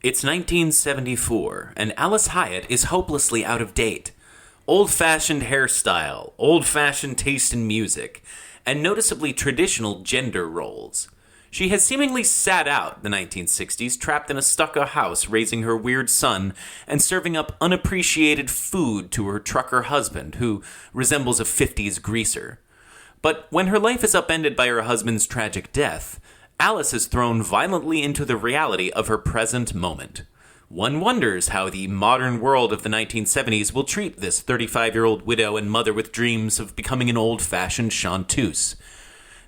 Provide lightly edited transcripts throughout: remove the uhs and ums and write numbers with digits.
It's 1974, and Alice Hyatt is hopelessly out of date. Old-fashioned hairstyle, old-fashioned taste in music, and noticeably traditional gender roles. She has seemingly sat out the 1960s, trapped in a stucco house raising her weird son and serving up unappreciated food to her trucker husband, who resembles a 50s greaser. But when her life is upended by her husband's tragic death, Alice is thrown violently into the reality of her present moment. One wonders how the modern world of the 1970s will treat this 35-year-old widow and mother with dreams of becoming an old-fashioned chanteuse.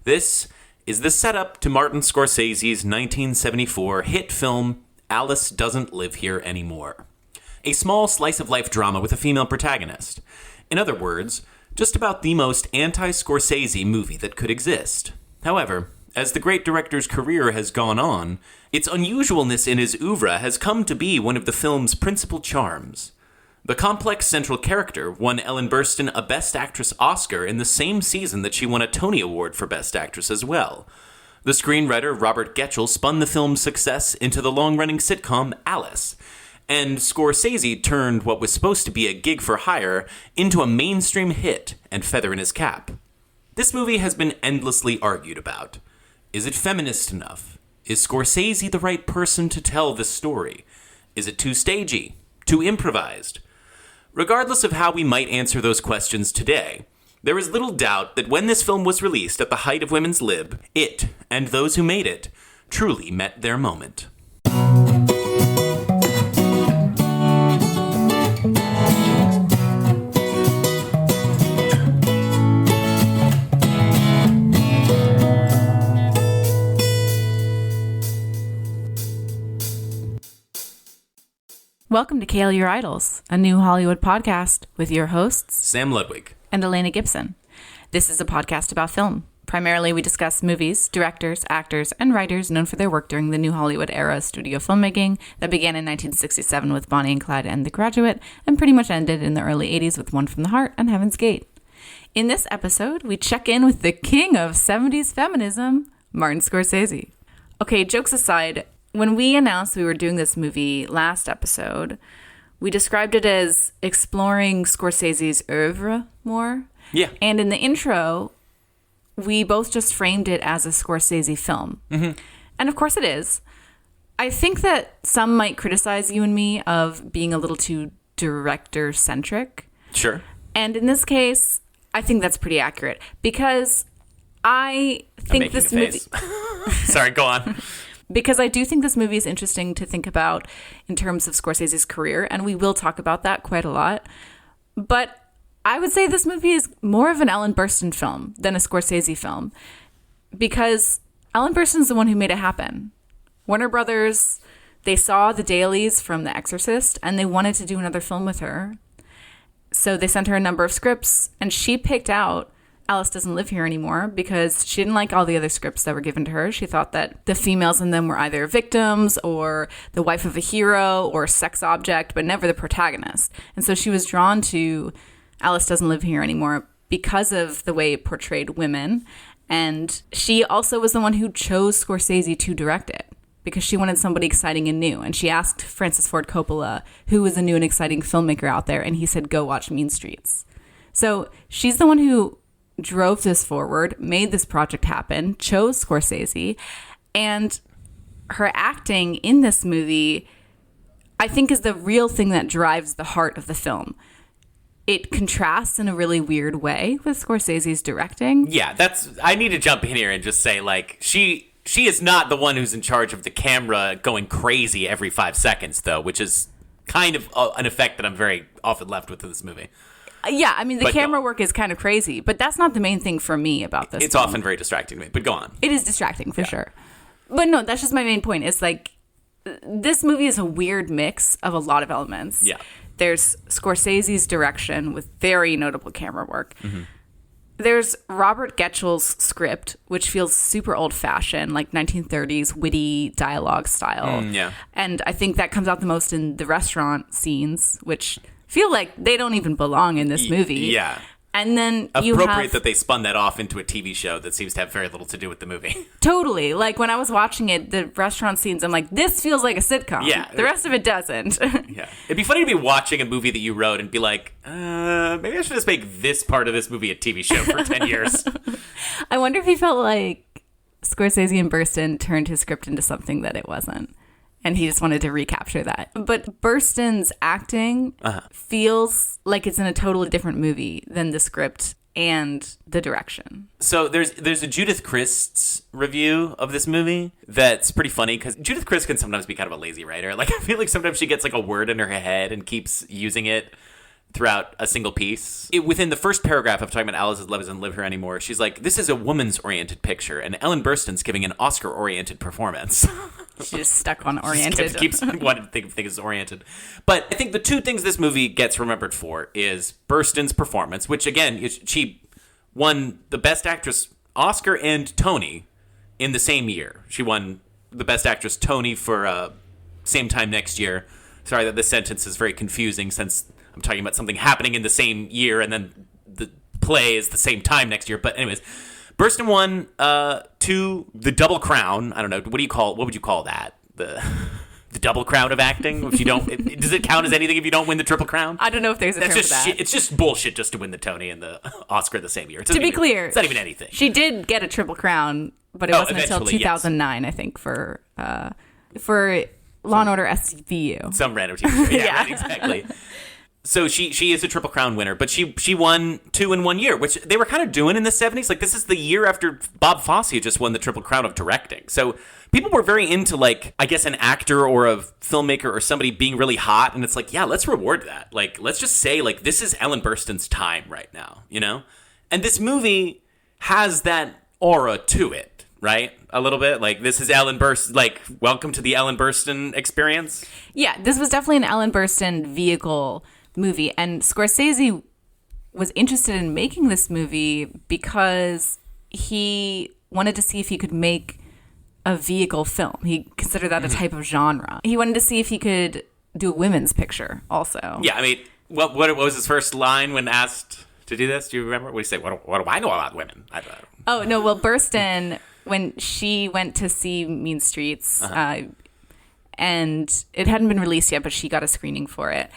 This is the setup to Martin Scorsese's 1974 hit film, Alice Doesn't Live Here Anymore. A small slice-of-life drama with a female protagonist. In other words, just about the most anti-Scorsese movie that could exist. However, as the great director's career has gone on, its unusualness in his oeuvre has come to be one of the film's principal charms. The complex central character won Ellen Burstyn a Best Actress Oscar in the same season that she won a Tony Award for Best Actress as well. The screenwriter Robert Getchell spun the film's success into the long-running sitcom Alice, and Scorsese turned what was supposed to be a gig for hire into a mainstream hit and feather in his cap. This movie has been endlessly argued about. Is it feminist enough? Is Scorsese the right person to tell this story? Is it too stagey? Too improvised? Regardless of how we might answer those questions today, there is little doubt that when this film was released at the height of women's lib, it, and those who made it, truly met their moment. Welcome to Kale Your Idols, a new Hollywood podcast with your hosts, Sam Ludwig and Elena Gibson. This is a podcast about film. Primarily, we discuss movies, directors, actors, and writers known for their work during the New Hollywood era of studio filmmaking that began in 1967 with Bonnie and Clyde and The Graduate, and pretty much ended in the early 80s with One from the Heart and Heaven's Gate. In this episode, we check in with the king of 70s feminism, Martin Scorsese. Okay, jokes aside, when we announced we were doing this movie last episode, we described it as exploring Scorsese's oeuvre more. Yeah. And in the intro, we both just framed it as a Scorsese film. Mm-hmm. And of course it is. I think that some might criticize you and me of being a little too director-centric. Sure. And in this case, I think that's pretty accurate because I think this movie... Sorry, go on. Because I do think this movie is interesting to think about in terms of Scorsese's career, and we will talk about that quite a lot. But I would say this movie is more of an Ellen Burstyn film than a Scorsese film, because Ellen Burstyn's the one who made it happen. Warner Brothers, they saw the dailies from The Exorcist, and they wanted to do another film with her. So they sent her a number of scripts, and she picked out Alice Doesn't Live Here Anymore because she didn't like all the other scripts that were given to her. She thought that the females in them were either victims or the wife of a hero or a sex object, but never the protagonist. And so she was drawn to Alice Doesn't Live Here Anymore because of the way it portrayed women. And she also was the one who chose Scorsese to direct it because she wanted somebody exciting and new. And she asked Francis Ford Coppola, who was a new and exciting filmmaker out there, and he said, go watch Mean Streets. So she's the one who drove this forward, made this project happen, chose Scorsese, and her acting in this movie, I think, is the real thing that drives the heart of the film. It contrasts in a really weird way with Scorsese's directing. Yeah, I need to jump in here and just say, like, she is not the one who's in charge of the camera going crazy every 5 seconds, though, which is kind of an effect that I'm very often left with in this movie. Yeah, I mean, the camera work is kind of crazy, but that's not the main thing for me about this It's film. Often very distracting to me, but go on. It is distracting, for sure. But no, that's just my main point. It's like, this movie is a weird mix of a lot of elements. Yeah. There's Scorsese's direction with very notable camera work. Mm-hmm. There's Robert Getchell's script, which feels super old-fashioned, like 1930s witty dialogue style. Yeah. And I think that comes out the most in the restaurant scenes, which feel like they don't even belong in this movie. Yeah. And then appropriate that they spun that off into a TV show that seems to have very little to do with the movie. Totally. Like, when I was watching it, the restaurant scenes, I'm like, this feels like a sitcom. Yeah. The rest of it doesn't. Yeah. It'd be funny to be watching a movie that you wrote and be like, maybe I should just make this part of this movie a TV show for 10 years. I wonder if he felt like Scorsese and Burstyn turned his script into something that it wasn't. And he just wanted to recapture that. But Burstyn's acting feels like it's in a totally different movie than the script and the direction. So there's a Judith Krist's review of this movie that's pretty funny, because Judith Krist can sometimes be kind of a lazy writer. Like, I feel like sometimes she gets like a word in her head and keeps using it throughout a single piece. Within the first paragraph of talking about Alice's Love Doesn't Live Here Anymore, she's like, this is a woman's oriented picture, and Ellen Burstyn's giving an Oscar-oriented performance. She just stuck on oriented. She keeps wanting to think it's oriented. But I think the two things this movie gets remembered for is Burstyn's performance, which, again, she won the Best Actress Oscar and Tony in the same year. She won the Best Actress Tony for same time next year. Sorry that this sentence is very confusing, since I'm talking about something happening in the same year and then the play is the same time next year. But anyways, Burstyn won the Double Crown. I don't know. What would you call that? The Double Crown of acting? If you don't, does it count as anything if you don't win the Triple Crown? I don't know if there's a term for that. It's just bullshit just to win the Tony and the Oscar the same year. To be clear, it's not even anything. She did get a Triple Crown, but it wasn't until 2009, yes. I think, for Law and Order SVU. Some random TV show. Yeah, right, exactly. So she is a Triple Crown winner, but she won 2 in 1 year, which they were kind of doing in the 70s. Like, this is the year after Bob Fosse just won the Triple Crown of directing. So people were very into, like, I guess an actor or a filmmaker or somebody being really hot, and it's like, yeah, let's reward that. Like, let's just say, like, this is Ellen Burstyn's time right now, you know? And this movie has that aura to it, right? A little bit. Like, this is Ellen Burstyn, like, welcome to the Ellen Burstyn experience. Yeah, this was definitely an Ellen Burstyn vehicle movie, and Scorsese was interested in making this movie because he wanted to see if he could make a vehicle film. He considered that a type of genre. He wanted to see if he could do a women's picture also. Yeah, I mean, what was his first line when asked to do this? Do you remember? What did he say? What do I know about women? Oh, no, well, Burstyn, when she went to see Mean Streets, and it hadn't been released yet, but she got a screening for it.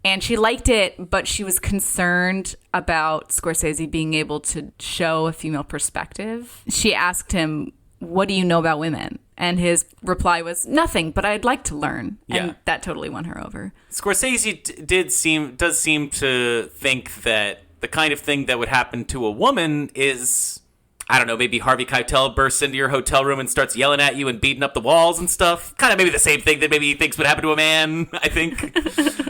And she liked it, but she was concerned about Scorsese being able to show a female perspective. She asked him, what do you know about women? And his reply was, nothing, but I'd like to learn. Yeah. And that totally won her over. Scorsese does seem to think that the kind of thing that would happen to a woman is, I don't know, maybe Harvey Keitel bursts into your hotel room and starts yelling at you and beating up the walls and stuff. Kind of maybe the same thing that maybe he thinks would happen to a man, I think.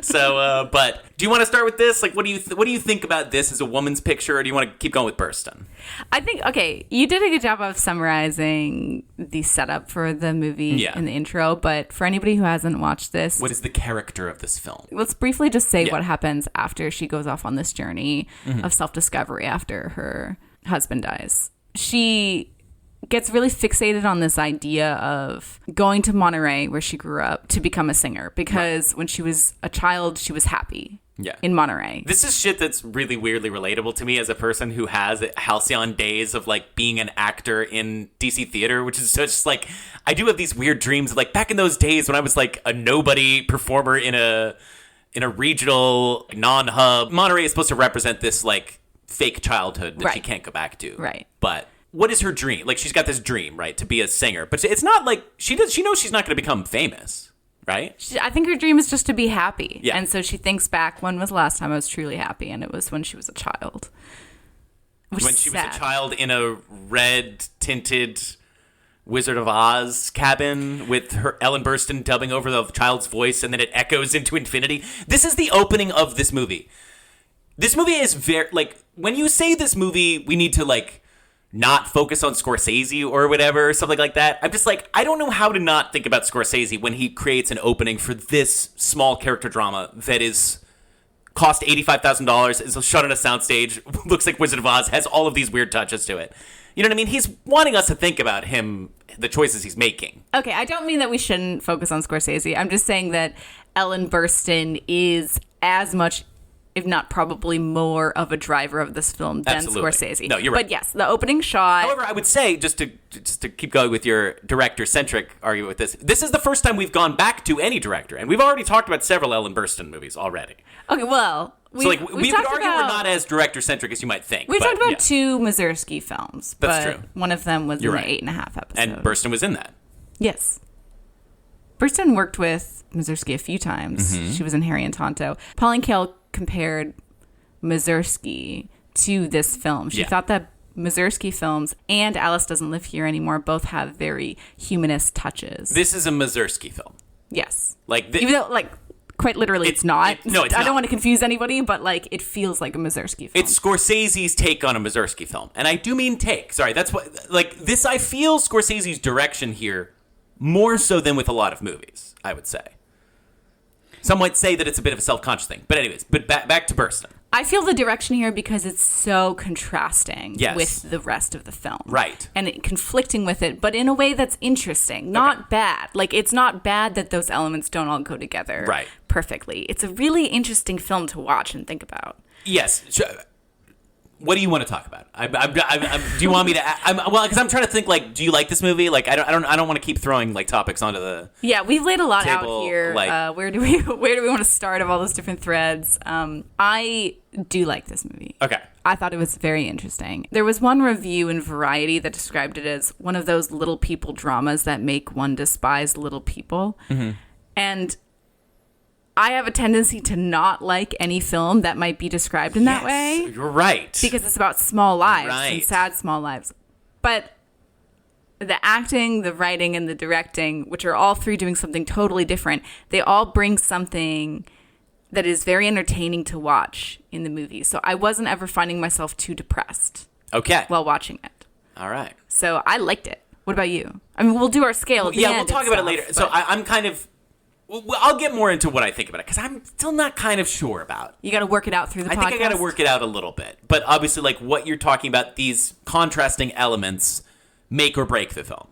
So, but do you want to start with this? Like, what do you think about this as a woman's picture, or do you want to keep going with Burstyn? I think, okay, you did a good job of summarizing the setup for the movie in the intro, but for anybody who hasn't watched this, what is the character of this film? Let's briefly just say what happens after she goes off on this journey of self-discovery after her husband dies. She gets really fixated on this idea of going to Monterey, where she grew up, to become a singer, because when she was a child, she was happy in Monterey. This is shit that's really weirdly relatable to me as a person who has halcyon days of, like, being an actor in DC theater, which is just, like, I do have these weird dreams of, like, back in those days when I was, like, a nobody performer in a regional non-hub. Monterey is supposed to represent this, like, fake childhood that she can't go back to. Right. But what is her dream? Like, she's got this dream, right, to be a singer. But it's not like she knows she's not going to become famous, right? I think her dream is just to be happy. Yeah. And so she thinks back, when was the last time I was truly happy? And it was when she was a child. When she was a child in a red-tinted Wizard of Oz cabin with her Ellen Burstyn dubbing over the child's voice, and then it echoes into infinity. This is the opening of this movie. This movie is very, like, when you say this movie, we need to, like, not focus on Scorsese or whatever, something like that. I'm just like, I don't know how to not think about Scorsese when he creates an opening for this small character drama that is cost $85,000, is shot on a soundstage, looks like Wizard of Oz, has all of these weird touches to it. You know what I mean? He's wanting us to think about him, the choices he's making. Okay, I don't mean that we shouldn't focus on Scorsese. I'm just saying that Ellen Burstyn is as much if not probably more of a driver of this film than Absolutely. Scorsese. No, you're right. But yes, the opening shot. However, I would say, just to keep going with your director-centric argument with this is the first time we've gone back to any director, and we've already talked about several Ellen Burstyn movies already. Okay, well, we would argue we're not as director-centric as you might think. We've talked about two Mazursky films, but that's true. One of them was in right. the 8.5 episode. And Burstyn was in that. Yes. Burstyn worked with Mazursky a few times. She was in Harry and Tonto. Pauline Kael compared Mazursky to this film. She thought that Mazursky films and Alice Doesn't Live Here Anymore both have very humanist touches. This is a Mazursky film. Yes. Even though, quite literally, it's not. It's I don't not. want to confuse anybody, but, it feels like a Mazursky film. It's Scorsese's take on a Mazursky film. And I do mean take. Sorry, that's what... this, I feel Scorsese's direction here more so than with a lot of movies, I would say. Some might say that it's a bit of a self-conscious thing. But anyways, back to Burstyn. I feel the direction here because it's so contrasting with the rest of the film. Right. And conflicting with it, but in a way that's interesting, not bad. It's not bad that those elements don't all go together perfectly. It's a really interesting film to watch and think about. Yes. What do you want to talk about? Do you want me to? Because I'm trying to think. Do you like this movie? I don't want to keep throwing topics onto the. Yeah, we've laid a lot table, out here. Where do we want to start of all those different threads? I do like this movie. Okay. I thought it was very interesting. There was one review in Variety that described it as one of those little people dramas that make one despise little people, and I have a tendency to not like any film that might be described in that way. You're right. Because it's about small lives and sad small lives. But the acting, the writing, and the directing, which are all three doing something totally different, they all bring something that is very entertaining to watch in the movie. So I wasn't ever finding myself too depressed while watching it. All right. So I liked it. What about you? I mean, we'll do our scale at the end. We'll talk about it later. So I'm kind of... I'll get more into what I think about it, because I'm still not kind of sure about. You got to work it out through the podcast? I think I got to work it out a little bit. But obviously, what you're talking about, these contrasting elements make or break the film.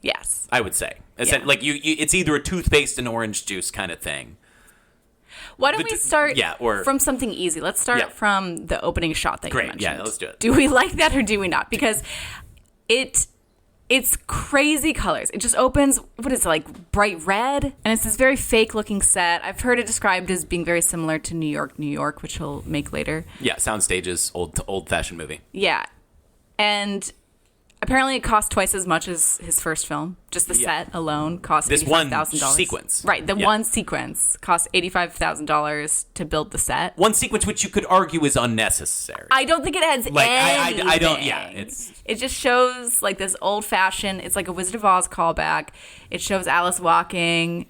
Yes. I would say. It's either a toothpaste and orange juice kind of thing. Why don't we start from something easy? Let's start from the opening shot that you mentioned. Yeah, let's do it. Do we like that or do we not? Because it's crazy colors. It just opens, bright red? And it's this very fake-looking set. I've heard it described as being very similar to New York, which he'll make later. Yeah, Soundstage's old-fashioned movie. Yeah. And apparently it cost twice as much as his first film. Just the set alone cost $85,000. This one sequence. Right, one sequence cost $85,000 to build the set. One sequence which you could argue is unnecessary. I don't think it adds anything. I don't, It just shows, this old-fashioned, it's like a Wizard of Oz callback. It shows Alice walking,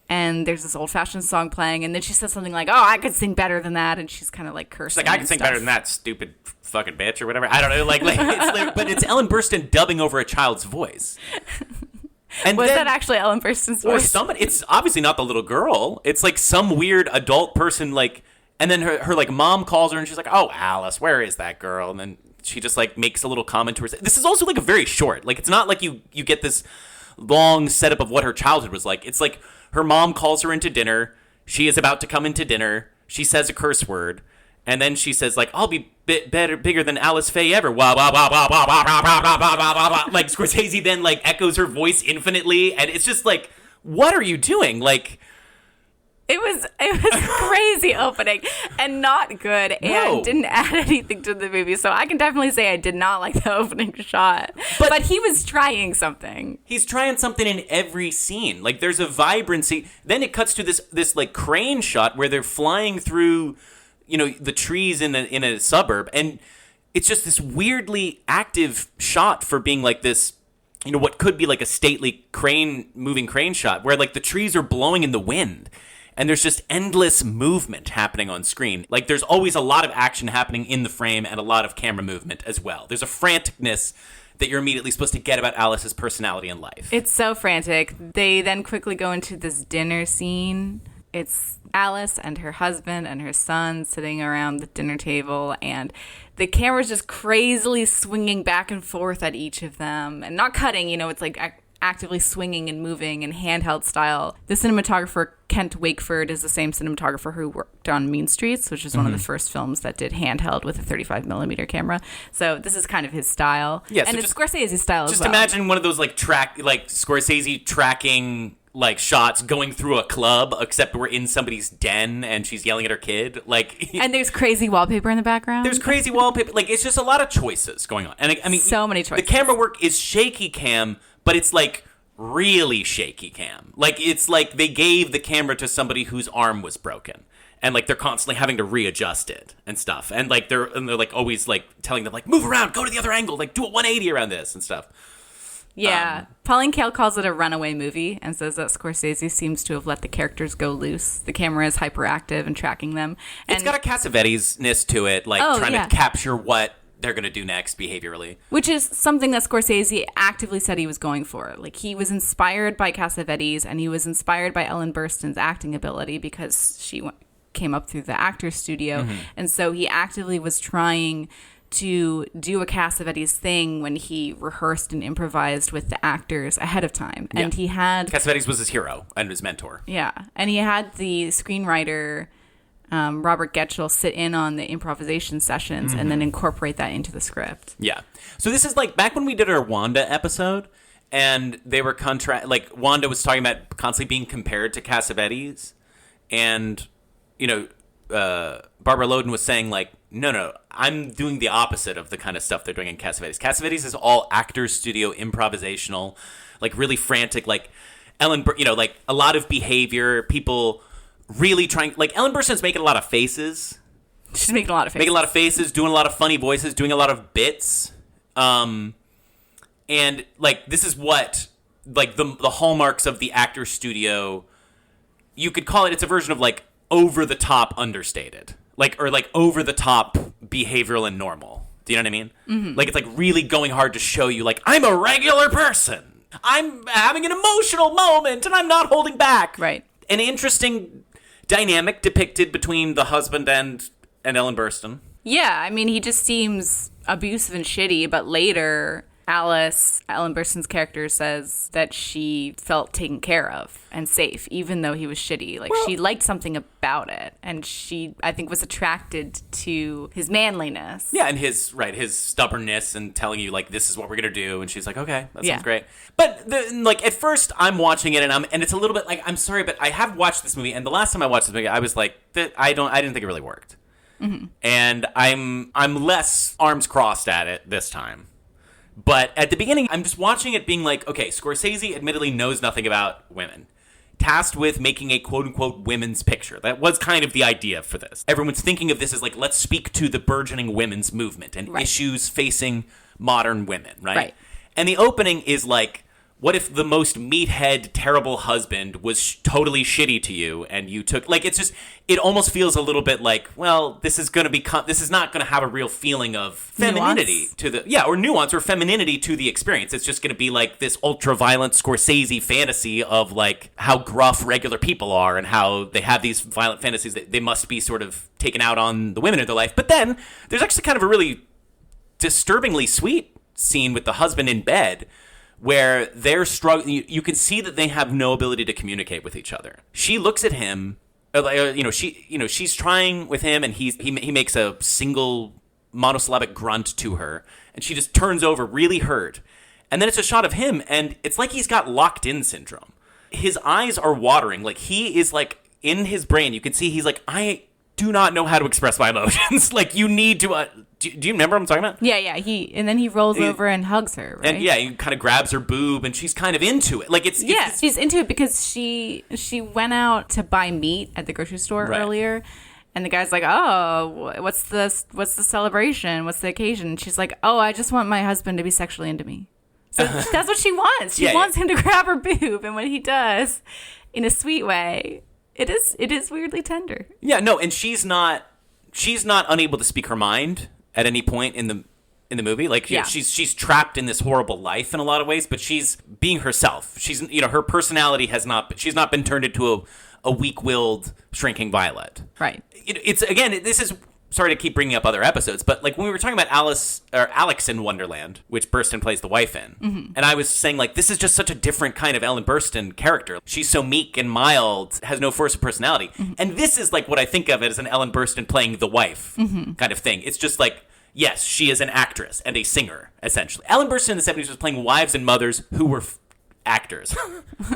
and there's this old-fashioned song playing, and then she says something like, I could sing better than that, and she's kind of, cursing. She's I can sing better than that, stupid fucking bitch, or whatever. I don't know, but it's Ellen Burstyn dubbing over a child's voice. And was that actually Ellen Burstyn's voice? Or somebody, it's obviously not the little girl. It's some weird adult person, and then her mom calls her, and she's like, oh, Alice, where is that girl? And then she just makes a little comment to her. This is also a very short. It's not like you get this long setup of what her childhood was like. It's her mom calls her into dinner. She is about to come into dinner. She says a curse word. And then she says, I'll be bigger than Alice Faye ever. Wah, wah, wah, wah, wah, wah, wah, wah, wah, wah, wah, wah. Scorsese then, echoes her voice infinitely. And it's just what are you doing? It was crazy opening and not good and didn't add anything to the movie. So I can definitely say I did not like the opening shot. But he was trying something. He's trying something in every scene. There's a vibrancy. Then it cuts to this crane shot where they're flying through, the trees in a suburb, and it's just this weirdly active shot for being this, what could be a stately moving crane shot where the trees are blowing in the wind. And there's just endless movement happening on screen. There's always a lot of action happening in the frame and a lot of camera movement as well. There's a franticness that you're immediately supposed to get about Alice's personality and life. It's so frantic. They then quickly go into this dinner scene. It's Alice and her husband and her son sitting around the dinner table, and the camera's just crazily swinging back and forth at each of them. And not cutting, it's actively swinging and moving in handheld style. The cinematographer, Kent Wakeford, is the same cinematographer who worked on Mean Streets, which is one of the first films that did handheld with a 35 millimeter camera. So this is kind of his style. Yeah, and it's Scorsese's style as well. Just imagine one of those Scorsese tracking shots going through a club, except we're in somebody's den and she's yelling at her kid. And there's crazy wallpaper in the background. There's crazy wallpaper. It's just a lot of choices going on. And I mean, so many choices. The camera work is shaky cam, but it's really shaky cam. It's like they gave the camera to somebody whose arm was broken. And they're constantly having to readjust it and stuff. And they're always telling them move around, go to the other angle, do a 180 around this and stuff. Yeah. Pauline Kael calls it a runaway movie and says that Scorsese seems to have let the characters go loose. The camera is hyperactive and tracking them. And it's got a Cassavetes-ness to it, trying to capture what they're going to do next behaviorally. Which is something that Scorsese actively said he was going for. He was inspired by Cassavetes and he was inspired by Ellen Burstyn's acting ability because she came up through the Actors Studio. Mm-hmm. And so he actively was trying to do a Cassavetes thing when he rehearsed and improvised with the actors ahead of time. And he had... Cassavetes was his hero and his mentor. Yeah. And he had the screenwriter, Robert Getchell, sit in on the improvisation sessions and then incorporate that into the script. Yeah. So this is back when we did our Wanda episode and they were Wanda was talking about constantly being compared to Cassavetes and, Barbara Loden was saying no, I'm doing the opposite of the kind of stuff they're doing in Cassavetes. Cassavetes is all Actors Studio, improvisational, really frantic, Ellen, a lot of behavior, people really trying, Ellen Burstyn's making a lot of faces. She's making a lot of faces. Making a lot of faces, doing a lot of funny voices, doing a lot of bits. And, this is what, the hallmarks of the Actors Studio, you could call it, it's a version of, over-the-top understated. Or over-the-top behavioral and normal. Do you know what I mean? Mm-hmm. It's really going hard to show you, I'm a regular person. I'm having an emotional moment, and I'm not holding back. Right. An interesting dynamic depicted between the husband and Ellen Burstyn. Yeah, I mean, he just seems abusive and shitty, but later... Ellen Burstyn's character, says that she felt taken care of and safe, even though he was shitty. She liked something about it, and she, I think, was attracted to his manliness. Yeah, and his stubbornness and telling you, this is what we're going to do, and she's like, okay, that sounds great. But, at first, I'm watching it, and it's a little bit I'm sorry, but I have watched this movie, and the last time I watched this movie, I was I didn't think it really worked. Mm-hmm. And I'm less arms crossed at it this time. But at the beginning, I'm just watching it being okay, Scorsese admittedly knows nothing about women. Tasked with making a quote-unquote women's picture. That was kind of the idea for this. Everyone's thinking of this as let's speak to the burgeoning women's movement and issues facing modern women, right? And the opening is what if the most meathead, terrible husband was totally shitty to you and you took... it's just... It almost feels a little bit well, this is going to become... This is not going to have a real feeling of femininity to the... Yeah, or nuance or femininity to the experience. It's just going to be this ultra-violent Scorsese fantasy of how gruff regular people are and how they have these violent fantasies that they must be sort of taken out on the women in their life. But then there's actually kind of a really disturbingly sweet scene with the husband in bed where they're struggling. You can see that they have no ability to communicate with each other. She looks at him, she's trying with him, and he makes a single monosyllabic grunt to her, and she just turns over really hurt. And then it's a shot of him, and it's he's got locked-in syndrome. His eyes are watering. He is in his brain. You can see he's I do not know how to express my emotions. You need to... Do you remember what I'm talking about? Yeah. And then he rolls over and hugs her, right? And he kind of grabs her boob, and she's kind of into it. She's into it because she went out to buy meat at the grocery store earlier, and the guy's like, "Oh, what's the celebration? What's the occasion?" And she's like, "Oh, I just want my husband to be sexually into me." So that's what she wants. She wants him to grab her boob, and when he does, in a sweet way, it is weirdly tender. Yeah, no, and she's not unable to speak her mind at any point in the movie. She's trapped in this horrible life in a lot of ways, but she's being herself. She's her personality she's not been turned into a weak-willed shrinking violet. Right. It's again, this is sorry to keep bringing up other episodes, but like when we were talking about Alex in Wonderland, which Burstyn plays the wife in, and I was saying like this is just such a different kind of Ellen Burstyn character. She's so meek and mild, has no force of personality, and this is like what I think of it as an Ellen Burstyn playing the wife kind of thing. It's just like, yes, she is an actress and a singer essentially. Ellen Burstyn in the 70s was playing wives and mothers who were actors,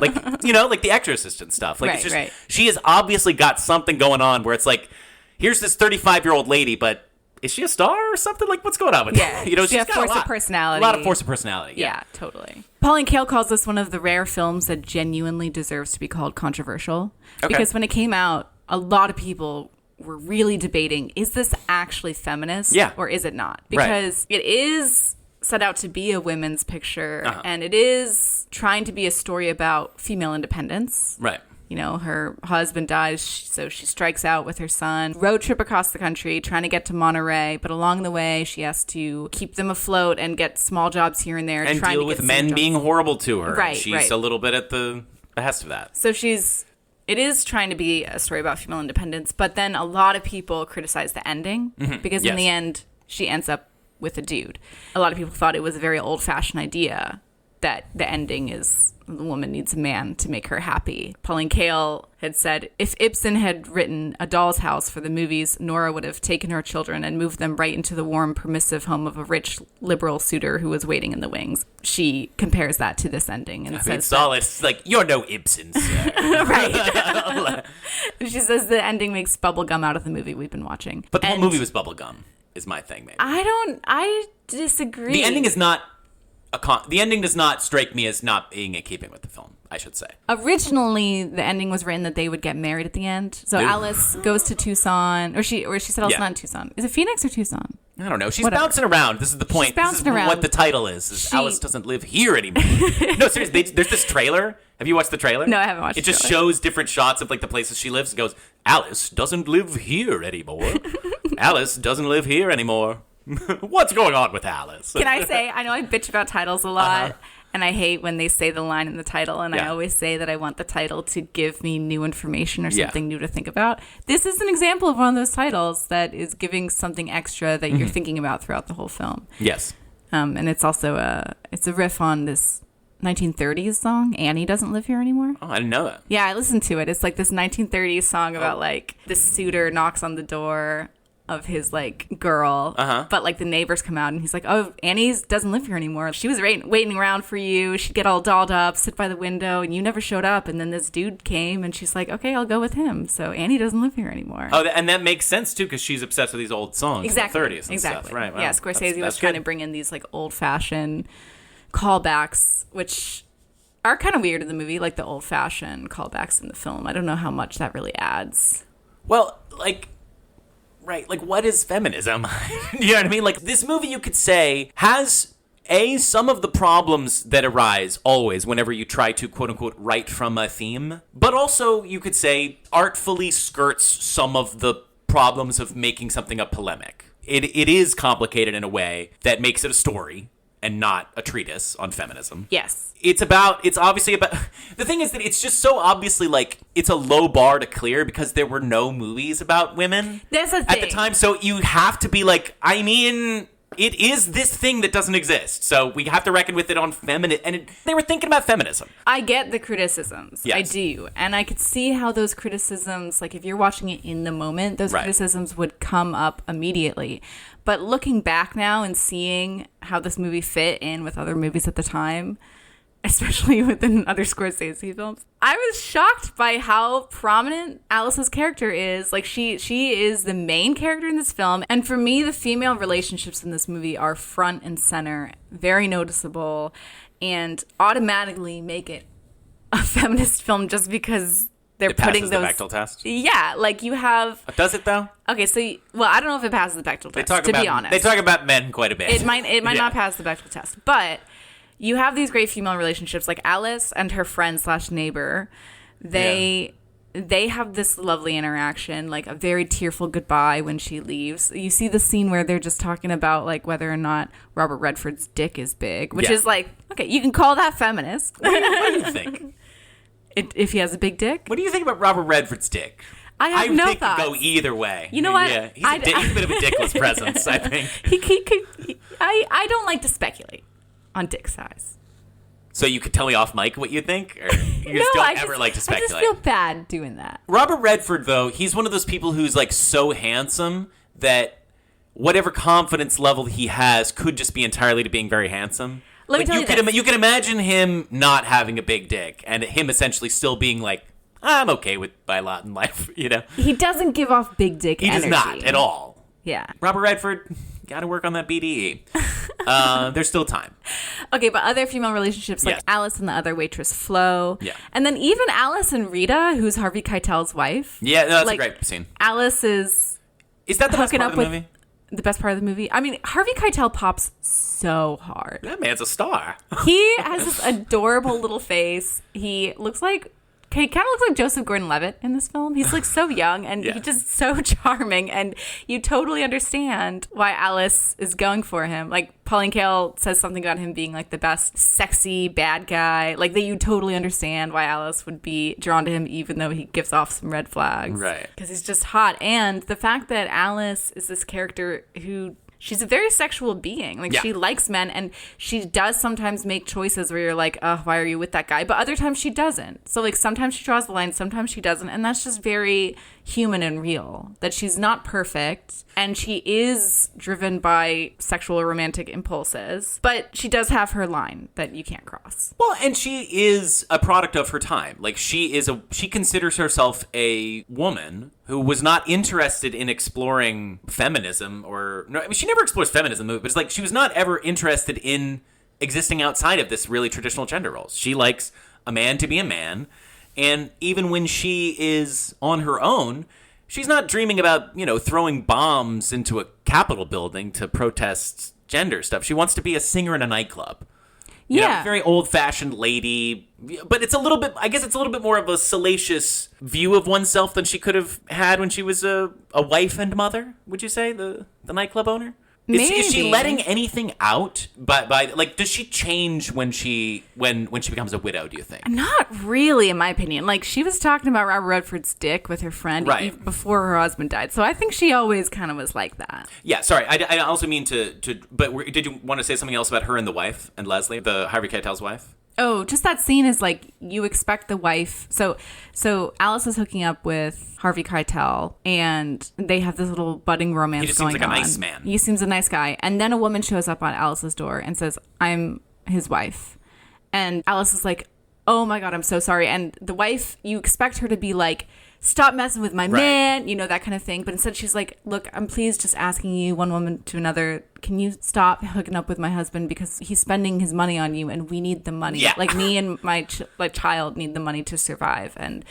like like the Exorcist and stuff. Like it's just she has obviously got something going on where it's like, here's this 35-year-old lady, but is she a star or something? Like, what's going on with her? She's got force of personality. A lot of force of personality. Yeah, totally. Pauline Kael calls this one of the rare films that genuinely deserves to be called controversial. Okay. Because when it came out, a lot of people were really debating, is this actually feminist or is it not? Because it is set out to be a women's picture, and it is trying to be a story about female independence. Right. Her husband dies, so she strikes out with her son. Road trip across the country, trying to get to Monterey, but along the way, she has to keep them afloat and get small jobs here and there. And deal with men being horrible to her. Right, She's a little bit at the behest of that. So it is trying to be a story about female independence, but then a lot of people criticize the ending, because in the end, she ends up with a dude. A lot of people thought it was a very old-fashioned idea that the ending is the woman needs a man to make her happy. Pauline Kael had said, if Ibsen had written A Doll's House for the movies, Nora would have taken her children and moved them right into the warm, permissive home of a rich, liberal suitor who was waiting in the wings. She compares that to this ending and says it's like, you're no Ibsen, sir. Right. She says the ending makes bubblegum out of the movie we've been watching. But the whole movie was bubblegum, is my thing, maybe. I disagree. The ending is not... the ending does not strike me as not being in keeping with the film, I should say. Originally, the ending was written that they would get married at the end. So Alice goes to Tucson, or she settles not in Tucson. Is it Phoenix or Tucson? I don't know. She's bouncing around. This is the point. This is what the title is. Alice doesn't live here anymore. No, seriously, there's this trailer. Have you watched the trailer? No, I haven't watched it. It just shows different shots of like the places she lives and goes, Alice doesn't live here anymore. Alice doesn't live here anymore. What's going on with Alice? Can I say, I know I bitch about titles a lot, and I hate when they say the line in the title, and I always say that I want the title to give me new information or something new to think about. This is an example of one of those titles that is giving something extra that you're thinking about throughout the whole film. Yes. And it's also a riff on this 1930s song, Annie Doesn't Live Here Anymore. Oh, I didn't know that. Yeah, I listened to it. It's like this 1930s song about like this suitor knocks on the door of his like girl, but like the neighbors come out and he's like, oh, Annie doesn't live here anymore. She was waiting around for you. She'd get all dolled up, sit by the window, and you never showed up. And then this dude came and she's like, okay, I'll go with him. So Annie doesn't live here anymore. Oh, and that makes sense too, because she's obsessed with these old songs from the 30s and stuff. Right. Wow. Yeah, Scorsese was trying to bring in these like old-fashioned callbacks, which are kind of weird in the movie, like the old-fashioned callbacks in the film. I don't know how much that really adds. Well, like... Right, like, what is feminism? You know what I mean? Like, this movie, you could say, has, some of the problems that arise always whenever you try to, quote-unquote, write from a theme. But also, you could say, artfully skirts some of the problems of making something a polemic. It is complicated in a way that makes it a story and not a treatise on feminism. Yes. It's obviously about... The thing is that it's just so obviously, like, it's a low bar to clear because there were no movies about women. That's a thing. At the time, so you have to be like, I mean, it is this thing that doesn't exist. So we have to reckon with it on feminism. And they were thinking about feminism. I get the criticisms. Yes. I do. And I could see how those criticisms, like if you're watching it in the moment, those criticisms would come up immediately. But looking back now and seeing how this movie fit in with other movies at the time, especially within other Scorsese films, I was shocked by how prominent Alice's character is. Like she is the main character in this film. And for me, the female relationships in this movie are front and center, very noticeable, and automatically make it a feminist film just because they're putting those... the Bechdel test? Yeah, like you have... Does it, though? Okay, so... Well, I don't know if it passes the Bechdel test, to be honest. They talk about men quite a bit. It might not pass the Bechdel test, but you have these great female relationships, like Alice and her friend/neighbor. They have this lovely interaction, like a very tearful goodbye when she leaves. You see the scene where they're just talking about like whether or not Robert Redford's dick is big, which is like, okay, you can call that feminist. What do you think? If he has a big dick? What do you think about Robert Redford's dick? I have no think thoughts. It could go either way. You know what? Yeah, he's a bit of a dickless presence, I think. I don't like to speculate on dick size. So you could tell me off mic what you think? Or you just don't ever like to speculate? I just feel bad doing that. Robert Redford, though, he's one of those people who's like so handsome that whatever confidence level he has could just be entirely to being very handsome. Let me tell you you can imagine him not having a big dick and him essentially still being like, I'm okay with my lot in life, you know? He doesn't give off big dick energy. He does not at all. Yeah. Robert Redford, got to work on that BDE. There's still time. Okay, but other female relationships like Alice and the other waitress Flo. Yeah. And then even Alice and Rita, who's Harvey Keitel's wife. Yeah, no, that's a great scene. Alice is that the best part of the movie? The best part of the movie? I mean, Harvey Keitel pops so hard. That man's a star. He has this adorable little face. He looks like... He kind of looks like Joseph Gordon-Levitt in this film. He's like so young and he's just so charming, and you totally understand why Alice is going for him. Like Pauline Kael says something about him being like the best sexy bad guy. Like that you totally understand why Alice would be drawn to him even though he gives off some red flags. Right. Because he's just hot. And the fact that Alice is this character who... She's a very sexual being. Like, she likes men, and she does sometimes make choices where you're like, oh, why are you with that guy? But other times she doesn't. So, like, sometimes she draws the line, sometimes she doesn't. And that's just very human and real. That she's not perfect, and she is driven by sexual or romantic impulses. But she does have her line that you can't cross. Well, and she is a product of her time. Like, she considers herself a woman who was not interested in exploring feminism she never explores feminism, but it's like she was not ever interested in existing outside of this really traditional gender roles. She likes a man to be a man, and even when she is on her own, she's not dreaming about, throwing bombs into a Capitol building to protest gender stuff. She wants to be a singer in a nightclub. Very old-fashioned lady, but it's a little bit more of a salacious view of oneself than she could have had when she was a wife and mother, would you say, the nightclub owner? Is she letting anything out? By does she change when she becomes a widow, do you think? Not really, in my opinion. Like, she was talking about Robert Redford's dick with her friend even before her husband died. So I think she always kind of was like that. Yeah, sorry. I also mean but did you want to say something else about her and the wife and Leslie, the Harvey Keitel's wife? Oh, just that scene is like, you expect the wife. So Alice is hooking up with Harvey Keitel, and they have this little budding romance going on. He just seems like a nice man. He seems a nice guy. And then a woman shows up on Alice's door and says, I'm his wife. And Alice is like, oh my God, I'm so sorry. And the wife, you expect her to be like, stop messing with my man, that kind of thing. But instead she's like, look, I'm pleased just asking you, one woman to another, can you stop hooking up with my husband because he's spending his money on you and we need the money. Yeah. Like me and my child need the money to survive, and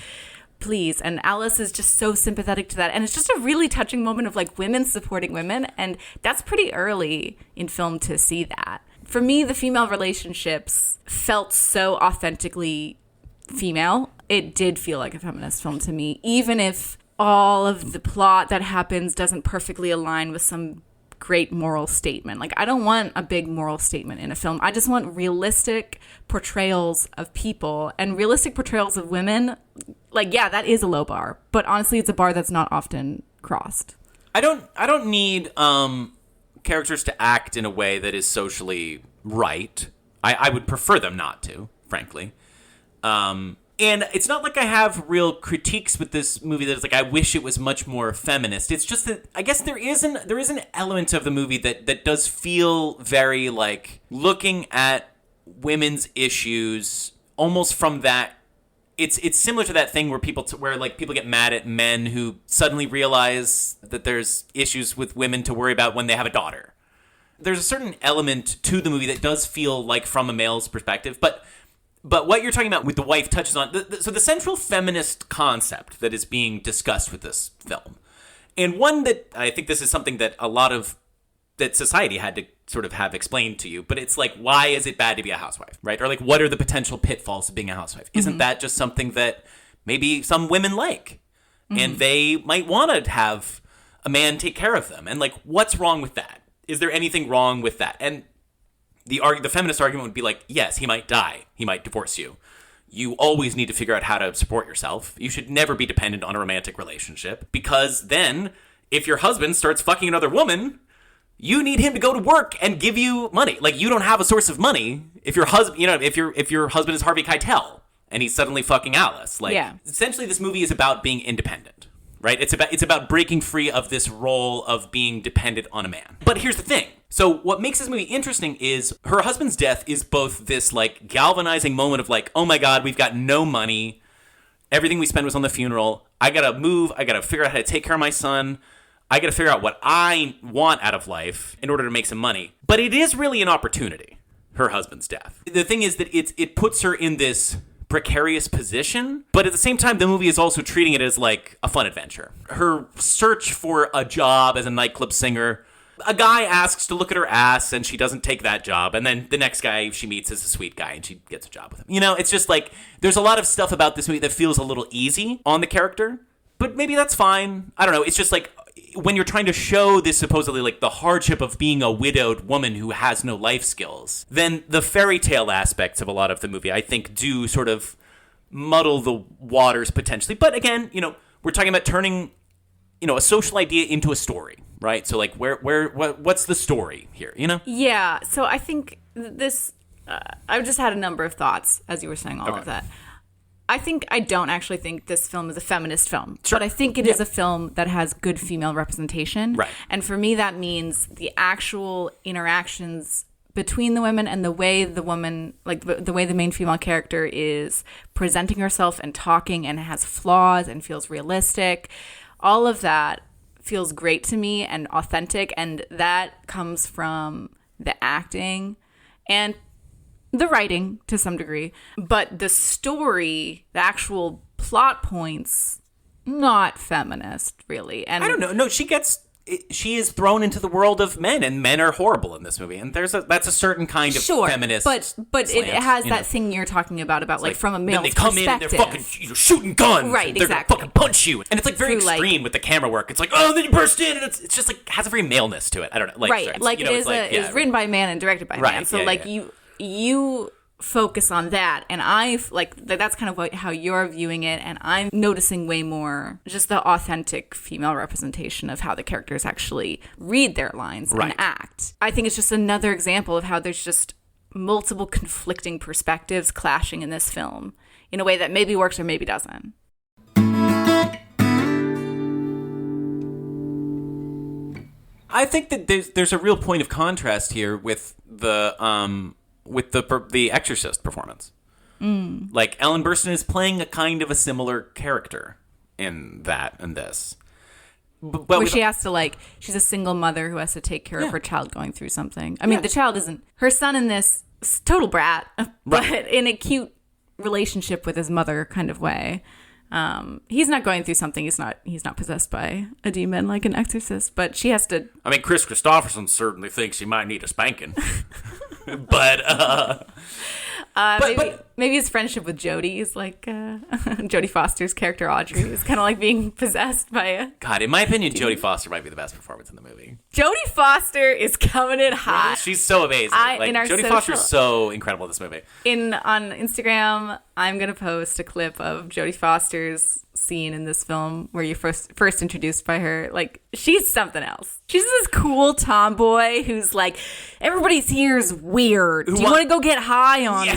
please. And Alice is just so sympathetic to that. And it's just a really touching moment of like women supporting women. And that's pretty early in film to see that. For me, the female relationships felt so authentically female. It did feel like a feminist film to me, even if all of the plot that happens doesn't perfectly align with some great moral statement. Like, I don't want a big moral statement in a film. I just want realistic portrayals of people, and realistic portrayals of women. Like, yeah, that is a low bar, but honestly, it's a bar that's not often crossed. I don't need characters to act in a way that is socially right. I would prefer them not to, frankly. And it's not like I have real critiques with this movie that it's like I wish it was much more feminist. It's just that I guess there is an element of the movie that does feel very like looking at women's issues almost from that. It's similar to that thing where people get mad at men who suddenly realize that there's issues with women to worry about when they have a daughter. There's a certain element to the movie that does feel like from a male's perspective, but what you're talking about with the wife touches on... So the central feminist concept that is being discussed with this film, and one that I think this is something that that society had to sort of have explained to you, but it's like, why is it bad to be a housewife, right? Or like, what are the potential pitfalls of being a housewife? Mm-hmm. Isn't that just something that maybe some women like? Mm-hmm. And they might want to have a man take care of them. And like, what's wrong with that? Is there anything wrong with that? And the feminist argument would be like, yes, he might die. He might divorce you. You always need to figure out how to support yourself. You should never be dependent on a romantic relationship, because then if your husband starts fucking another woman, you need him to go to work and give you money. Like, you don't have a source of money if your husband, if your husband is Harvey Keitel and he's suddenly fucking Alice. Like, essentially, this movie is about being independent, right? It's about breaking free of this role of being dependent on a man. But here's the thing. So what makes this movie interesting is her husband's death is both this, like, galvanizing moment of, like, oh my God, we've got no money. Everything we spent was on the funeral. I gotta move. I gotta figure out how to take care of my son. I gotta figure out what I want out of life in order to make some money. But it is really an opportunity, her husband's death. The thing is that it puts her in this precarious position, but at the same time, the movie is also treating it as, like, a fun adventure. Her search for a job as a nightclub singer, a guy asks to look at her ass, and she doesn't take that job, and then the next guy she meets is a sweet guy, and she gets a job with him. You know, it's just, like, there's a lot of stuff about this movie that feels a little easy on the character, but maybe that's fine. I don't know. It's just, like, when you're trying to show this supposedly, like, the hardship of being a widowed woman who has no life skills, then the fairy tale aspects of a lot of the movie, I think, do sort of muddle the waters potentially. But again, we're talking about turning, a social idea into a story, right? So, like, what's the story here, Yeah, so I think this, I've just had a number of thoughts as you were saying all of that. I don't actually think this film is a feminist film, but I think it is a film that has good female representation. Right. And for me, that means the actual interactions between the women and the way the woman, like the way the main female character is presenting herself and talking and has flaws and feels realistic. All of that feels great to me and authentic. And that comes from the acting and the writing to some degree, but the story, the actual plot points, not feminist, really. And I don't know. No, she is thrown into the world of men, and men are horrible in this movie, and that's a certain kind of feminist. But slant, it has that thing you're talking about like from a male's perspective. Then they come in and they're fucking shooting guns, right? They're Exactly. gonna fucking punch you, and it's like very extreme with the camera work. It's like, oh, then you burst in, and it's just like has a very maleness to it. I don't know, right? It's written by a man and directed by a man, so you focus on that, and that's kind of how you're viewing it, and I'm noticing way more just the authentic female representation of how the characters actually read their lines and act. I think it's just another example of how there's just multiple conflicting perspectives clashing in this film in a way that maybe works or maybe doesn't. I think that there's a real point of contrast here with the Exorcist performance. Like, Ellen Burstyn is playing a kind of a similar character in that and this. But where she has to, she's a single mother who has to take care of her child going through something. I mean, the child isn't, her son in this is total brat, but in a cute relationship with his mother kind of way. He's not going through something. He's not possessed by a demon like an exorcist, but she has to. I mean, Kristofferson certainly thinks he might need a spanking. Maybe his friendship with Jodie is like Jodie Foster's character Audrey is kind of like being possessed by a. God, in my opinion, Jodie Foster might be the best performance in the movie. Jodie Foster is coming in hot. She's so amazing. Jodie Foster is so incredible in this movie. On Instagram, I'm gonna post a clip of Jodie Foster's scene in this film where you're first introduced by her. Like, she's something else. She's this cool tomboy who's like, everybody's here is weird. Do you want to go get high on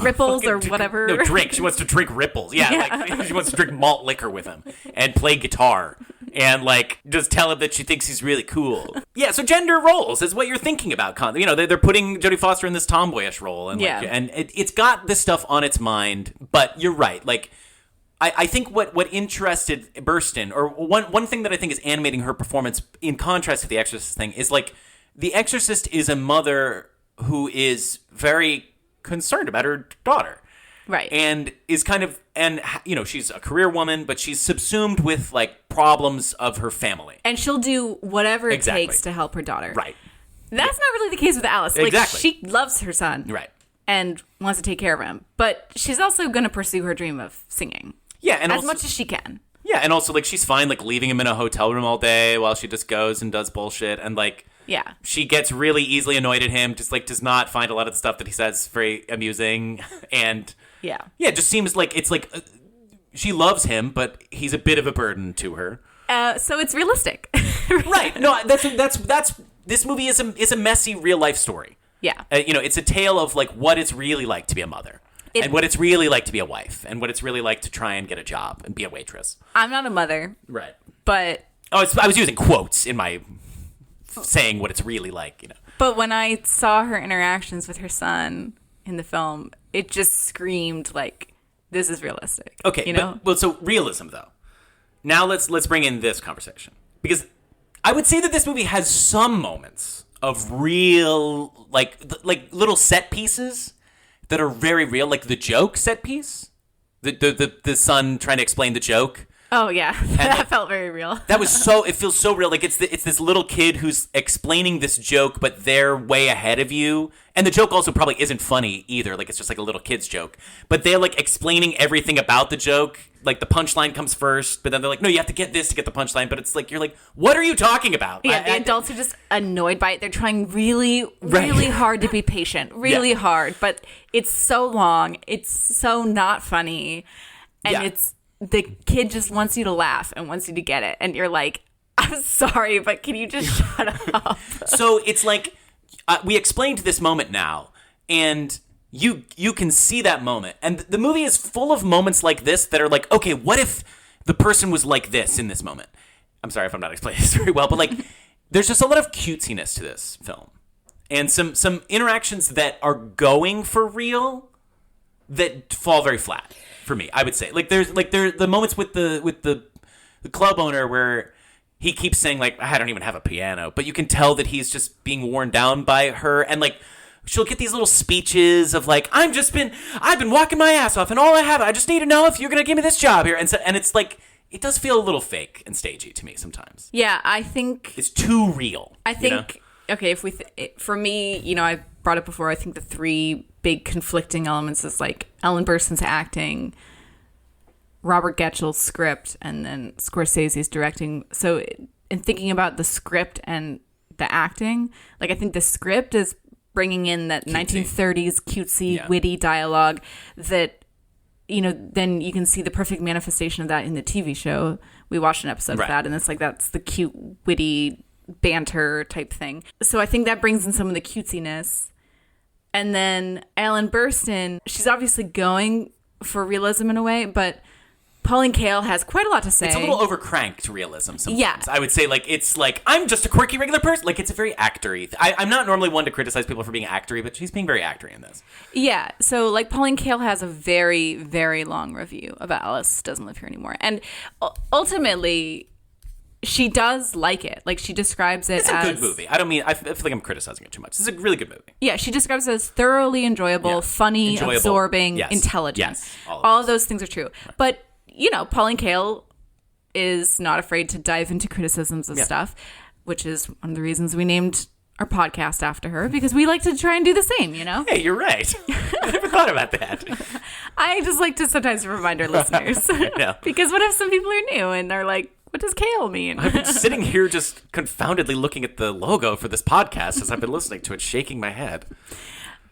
Ripples or whatever? No, drink. She wants to drink Ripples. Yeah. She wants to drink malt liquor with him and play guitar and just tell him that she thinks he's really cool. Yeah, so gender roles is what you're thinking about. They're putting Jodie Foster in this tomboyish role, and and it's got this stuff on its mind. But you're right. I think what interested Burstyn, or one thing that I think is animating her performance in contrast to the Exorcist thing, is the Exorcist is a mother who is very concerned about her daughter. Right. And is she's a career woman, but she's subsumed with problems of her family. And she'll do whatever it takes to help her daughter. Right. That's not really the case with Alice. Exactly. She loves her son. Right. And wants to take care of him. But she's also going to pursue her dream of singing. Yeah, and as much as she can. Yeah, and also she's fine leaving him in a hotel room all day while she just goes and does bullshit, and she gets really easily annoyed at him, just does not find a lot of the stuff that he says very amusing, and Yeah. Yeah, it just seems like it's like she loves him, but he's a bit of a burden to her. So it's realistic. Right. No, that's this movie is a messy real life story. Yeah. It's a tale of like what it's really like to be a mother. And what it's really like to be a wife, and what it's really like to try and get a job and be a waitress. I'm not a mother. Right. But... I was using quotes in my saying what it's really like, But when I saw her interactions with her son in the film, it just screamed like, this is realistic. Okay, so realism, though. Now let's bring in this conversation. Because I would say that this movie has some moments of real, like little set pieces that are very real, like the joke set piece, the son trying to explain the joke. Oh yeah, that felt very real. It feels so real. Like it's this little kid who's explaining this joke, but they're way ahead of you. And the joke also probably isn't funny either. Like it's just like a little kid's joke, but they're like explaining everything about the joke. Like the punchline comes first, but then they're like, no, you have to get this to get the punchline. But it's like, you're like, what are you talking about? Yeah, the adults are just annoyed by it. They're trying really hard to be patient, really hard. But it's so long. It's so not funny. And the kid just wants you to laugh and wants you to get it. And you're like, I'm sorry, but can you just shut up? So it's like, we explained this moment now, and you can see that moment. And the movie is full of moments like this that are like, okay, what if the person was like this in this moment? I'm sorry if I'm not explaining this very well, but like, there's just a lot of cutesiness to this film. And some interactions that are going for real that fall very flat for me, I would say. Like there's the moments with the club owner where he keeps saying like, I don't even have a piano, but you can tell that he's just being worn down by her, and like she'll get these little speeches of like, I've been walking my ass off, and I just need to know if you're gonna give me this job here, and it's like, it does feel a little fake and stagey to me sometimes. Yeah, I think it's too real. I think okay, if for me, I brought it before. I think the three big conflicting elements is like Ellen Burstyn's acting, Robert Getchell's script, and then Scorsese's directing. So in thinking about the script and the acting, like I think the script is bringing in that cutesy. 1930s cutesy, witty dialogue that, then you can see the perfect manifestation of that in the TV show. We watched an episode of that, and it's like that's the cute, witty banter type thing. So I think that brings in some of the cutesiness. And then Ellen Burstyn, she's obviously going for realism in a way, but Pauline Kael has quite a lot to say. It's a little overcranked realism sometimes. Yeah. I would say, like, it's like, I'm just a quirky regular person. Like, it's a very actory. I'm not normally one to criticize people for being actory, but she's being very actory in this. Yeah. So, like, Pauline Kael has a very, very long review about Alice Doesn't Live Here Anymore. And ultimately, she does like it. Like, she describes it as... It's a good movie. I feel like I'm criticizing it too much. It's a really good movie. Yeah, she describes it as thoroughly enjoyable, funny, absorbing, intelligent. Yes. All of those things are true. Right. But... Pauline Kael is not afraid to dive into criticisms of stuff, which is one of the reasons we named our podcast after her, because we like to try and do the same, Hey, you're right. I never thought about that. I just like to sometimes remind our listeners. Because what if some people are new and they're like, what does Kael mean? I've been sitting here just confoundedly looking at the logo for this podcast as I've been listening to it, shaking my head.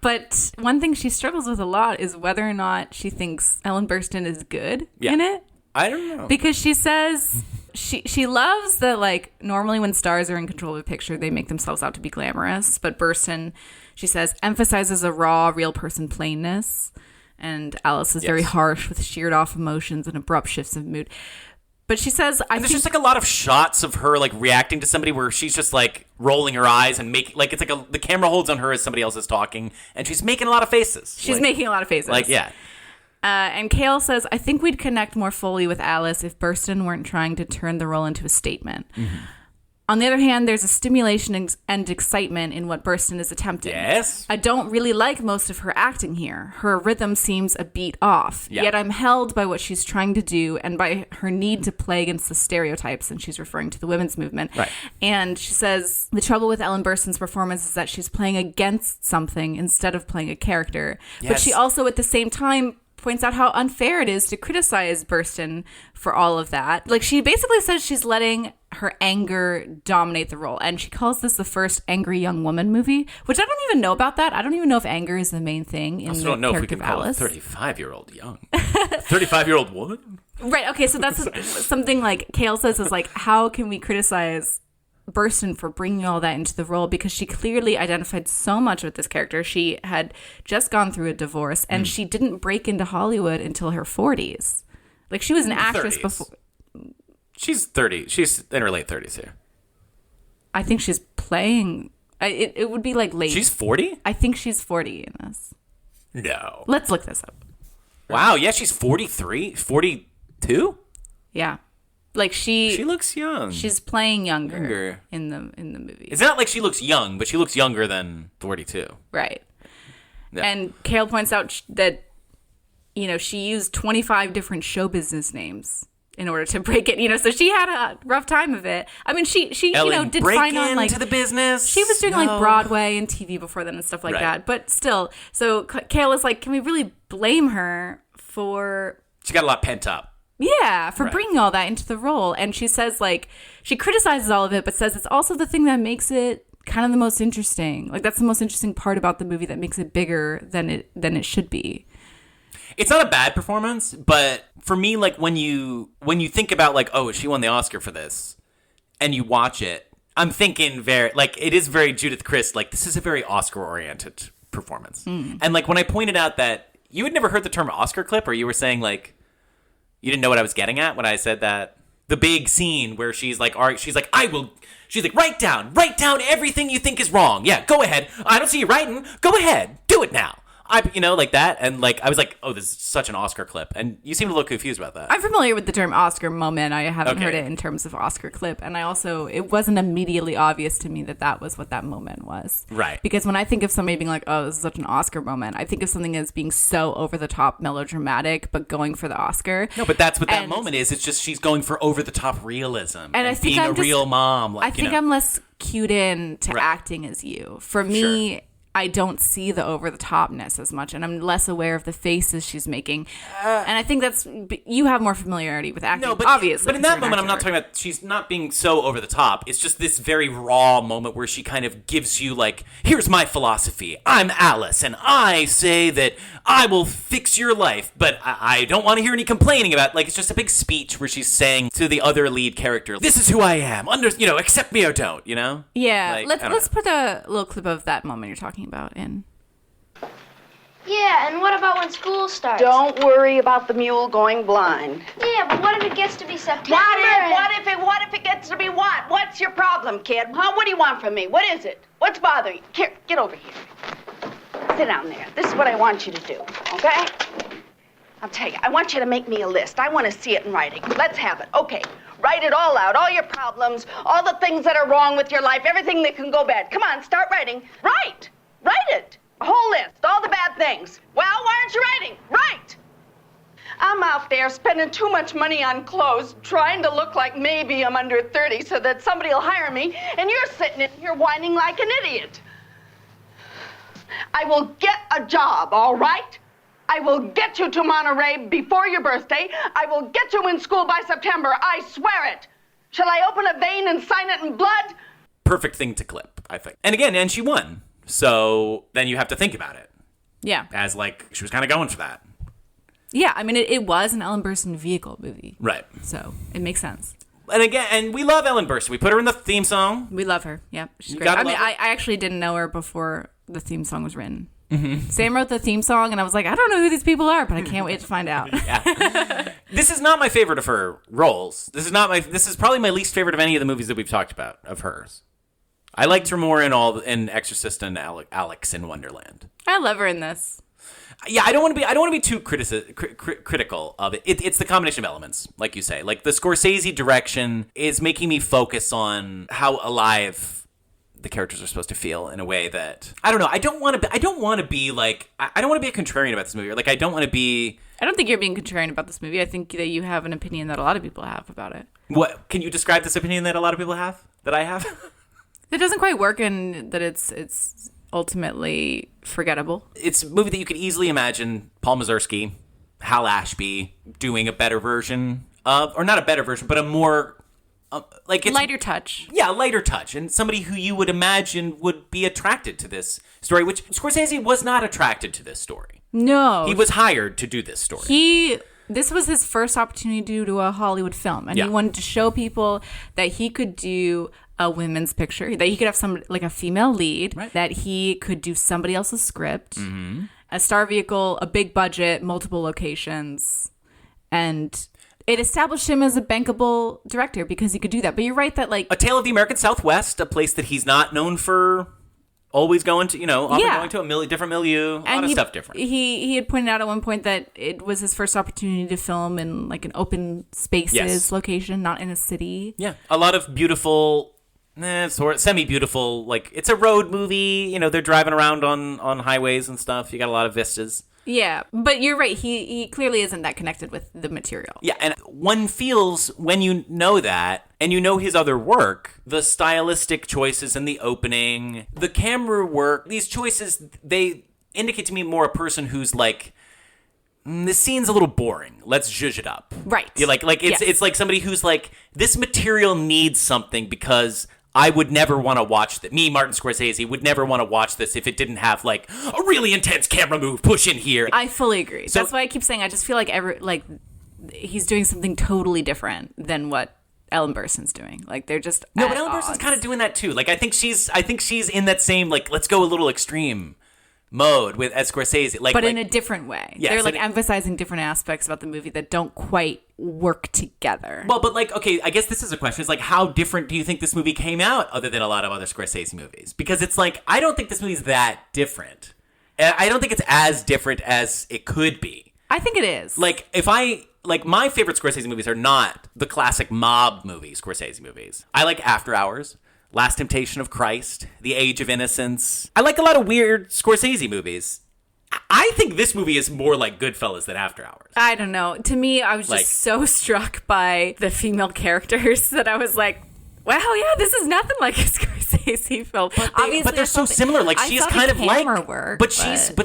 But one thing she struggles with a lot is whether or not she thinks Ellen Burstyn is good in it. I don't know. Because she says she loves that, like, normally when stars are in control of a picture, they make themselves out to be glamorous. But Burstyn, she says, emphasizes a raw, real person plainness. And Alice is very harsh with sheared off emotions and abrupt shifts of mood. But she says, there's just like a lot of shots of her like reacting to somebody where she's just like rolling her eyes and making like, it's like the camera holds on her as somebody else is talking, and she's making a lot of faces. She's making a lot of faces. Like, yeah. And Kael says, I think we'd connect more fully with Alice if Burstyn weren't trying to turn the role into a statement. Mm-hmm. On the other hand, there's a stimulation and excitement in what Burstyn is attempting. Yes. I don't really like most of her acting here. Her rhythm seems a beat off. Yeah. Yet I'm held by what she's trying to do and by her need to play against the stereotypes. And she's referring to the women's movement. Right. And she says, the trouble with Ellen Burstyn's performance is that she's playing against something instead of playing a character. Yes. But she also, at the same time, points out how unfair it is to criticize Burstyn for all of that. Like, she basically says she's letting her anger dominate the role. And she calls this the first angry young woman movie, which I don't even know about that. I don't even know if anger is the main thing in the character of Alice. I don't know if we can call a 35-year-old young. 35-year-old woman? Right, okay, so that's something like Kale says is like, how can we criticize Burstyn for bringing all that into the role? Because she clearly identified so much with this character. She had just gone through a divorce, and she didn't break into Hollywood until her 40s. Like, she was an actress 30s. before... She's 30. She's in her late 30s here. I think she's playing... It would be like late. She's 40? I think she's 40 in this. No. Let's look this up. Wow, yeah, she's 43? 42? Yeah. Like she looks young. She's playing younger. in the movie. It's not like she looks young, but she looks younger than 42. Right. Yeah. And Kale points out that, you know, she used 25 different show business names in order to break it, you know, so she had a rough time of it. I mean, she Ellen, you know, did break fine on like into the business. She was doing like Broadway and TV before then and stuff like that. But still, so Kale is like, can we really blame her for... She got a lot pent up. Yeah, for bringing all that into the role. And she says, like, she criticizes all of it, but says it's also the thing that makes it kind of the most interesting. Like, that's the most interesting part about the movie that makes it bigger than it should be. It's not a bad performance, but for me, like, when you think about, like, oh, she won the Oscar for this, and you watch it, I'm thinking it is very Judith Kris, like, this is a very Oscar-oriented performance. And, like, when I pointed out that you had never heard the term Oscar clip, or you were saying, like, you didn't know what I was getting at when I said that? The big scene where she's like, write down everything you think is wrong. Yeah, go ahead. I don't see you writing. Go ahead. Do it now. Like that. And like, I was like, oh, this is such an Oscar clip. And you seem to look confused about that. I'm familiar with the term Oscar moment. I haven't heard it in terms of Oscar clip. And it wasn't immediately obvious to me that was what that moment was. Right. Because when I think of somebody being like, oh, this is such an Oscar moment, I think of something as being so over the top melodramatic, but going for the Oscar. No, but that's what that moment is. It's just she's going for over the top realism and I think being real mom. Like, I think I'm less cued in to acting as you. For me, I don't see the over-the-topness as much, and I'm less aware of the faces she's making. And I think you have more familiarity with acting, obviously. But in that moment, I'm not talking about, she's not being so over-the-top. It's just this very raw moment where she kind of gives you, like, here's my philosophy. I'm Alice, and I say that I will fix your life, but I don't want to hear any complaining about it. Like, it's just a big speech where she's saying to the other lead character, this is who I am. Accept me or don't, you know? Yeah, like, let's put a little clip of that moment you're talking about in. Yeah, and what about when school starts? Don't worry about the mule going blind. Yeah, but what if it gets to be September? What if it gets to be what? What's your problem, kid? Huh? What do you want from me? What is it? What's bothering you? Here, get over here. Sit down there. This is what I want you to do, okay? I'll tell you, I want you to make me a list. I want to see it in writing. Let's have it. Okay. Write it all out, all your problems, all the things that are wrong with your life, everything that can go bad. Come on, start writing. Write it. A whole list, all the bad things. Well, why aren't you writing? Write. I'm out there spending too much money on clothes, trying to look like maybe I'm under 30 so that somebody will hire me, and you're sitting in here whining like an idiot. I will get a job, all right? I will get you to Monterey before your birthday. I will get you in school by September. I swear it. Shall I open a vein and sign it in blood? Perfect thing to clip, I think. And she won. So then you have to think about it. Yeah. As like, she was kind of going for that. Yeah, I mean, it was an Ellen Burstyn vehicle movie. Right. So it makes sense. And we love Ellen Burstyn. We put her in the theme song. We love her. Yep. She's great. I actually didn't know her before the theme song was written. Mm-hmm. Sam wrote the theme song, and I was like, I don't know who these people are, but I can't wait to find out. Yeah. This is not my favorite of her roles. This is probably my least favorite of any of the movies that we've talked about of hers. I liked her more in Exorcist and Alex in Wonderland. I love her in this. Yeah, I don't want to be too critical of it. It's the combination of elements, like you say. Like the Scorsese direction is making me focus on how alive the characters are supposed to feel in a way that I don't know. I don't want to be a contrarian about this movie. Or like I don't want to be. I don't think you're being contrarian about this movie. I think that you have an opinion that a lot of people have about it. What can you describe this opinion that a lot of people have that I have? It doesn't quite work, and that it's ultimately forgettable. It's a movie that you could easily imagine Paul Mazursky, Hal Ashby doing a better version of, or not a better version, but a more like it's lighter touch. Yeah, lighter touch, and somebody who you would imagine would be attracted to this story, which Scorsese was not attracted to this story. No. He was hired to do this story. This was his first opportunity to do a Hollywood film, and Yeah. he wanted to show people that he could do a women's picture, that he could have some like a female lead, Right. that he could do somebody else's script, a star vehicle, a big budget, multiple locations, and it established him as a bankable director because he could do that. But you're right that like A Tale of the American Southwest, a place that he's not known for always going to, often Yeah. going to a different milieu, a lot of stuff different. He had pointed out at one point that it was his first opportunity to film in like an open spaces Yes. location, not in a city. Yeah, a lot of beautiful, sort of semi-beautiful, like it's a road movie. They're driving around on highways and stuff. You got a lot of vistas. Yeah, but you're right. He clearly isn't that connected with the material. Yeah, and one feels when you know that, and you know his other work, the stylistic choices in the opening, the camera work, these choices, they indicate to me more a person who's like, this scene's a little boring. Let's zhuzh it up. Right. You're like Yes. it's like somebody who's like, this material needs something because I would never want to watch that. Me, Martin Scorsese, would never want to watch this if it didn't have like a really intense camera move push in here. I fully agree. So- That's why I keep saying I just feel like he's doing something totally different than what Ellen Burstyn's doing. Like they're just No, at but Ellen Burstyn's odds. kind of doing that too. Like I think she's in that same like let's go a little extreme mode with as Scorsese. but in a different way. Yes, They're like and emphasizing different aspects about the movie that don't quite work together. well, but like okay, I guess this is a question. It's like how different do you think this movie came out other than a lot of other Scorsese movies? Because it's like I don't think this movie's that different. I don't think it's as different as it could be. I think it is. Like my favorite Scorsese movies are not the classic mob movies, Scorsese movies. I like After Hours, Last Temptation of Christ, The Age of Innocence. I like a lot of weird Scorsese movies. I think this movie is more like Goodfellas than After Hours. I don't know. To me, I was just Like- so struck by the female characters that I was like, wow, yeah, this is nothing like a Scorsese film. But they're so similar. Like I she's saw the kind of camera like, work, but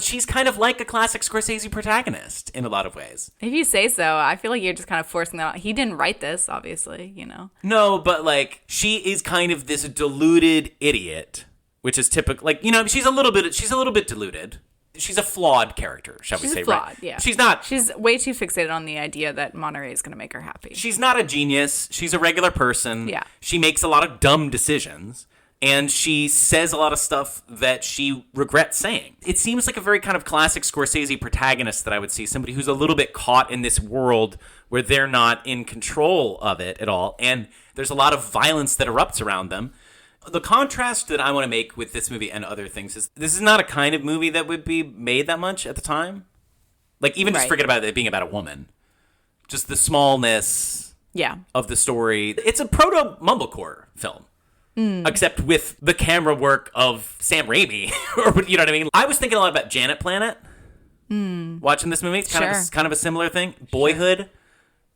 she's kind of like a classic Scorsese protagonist in a lot of ways. If you say so, I feel like you're just kind of forcing that out. He didn't write this, obviously, No, but like she is kind of this deluded idiot, which is typical. Like she's a little bit deluded. She's a flawed character, shall we She's say? flawed, right? yeah. She's not. She's way too fixated on the idea that Monterey is going to make her happy. She's not a genius. She's a regular person. Yeah. She makes a lot of dumb decisions. And she says a lot of stuff that she regrets saying. It seems like a very kind of classic Scorsese protagonist that I would see. Somebody who's a little bit caught in this world where they're not in control of it at all. And there's a lot of violence that erupts around them. The contrast that I want to make with this movie and other things is this is not a kind of movie that would be made that much at the time. Like, even just Right. forget about it being about a woman. Just the smallness Yeah. of the story. It's a proto-mumblecore film. Except with the camera work of Sam Raimi. Or, you know what I mean? I was thinking a lot about Janet Planet. Watching this movie. It's kind of a similar thing. Boyhood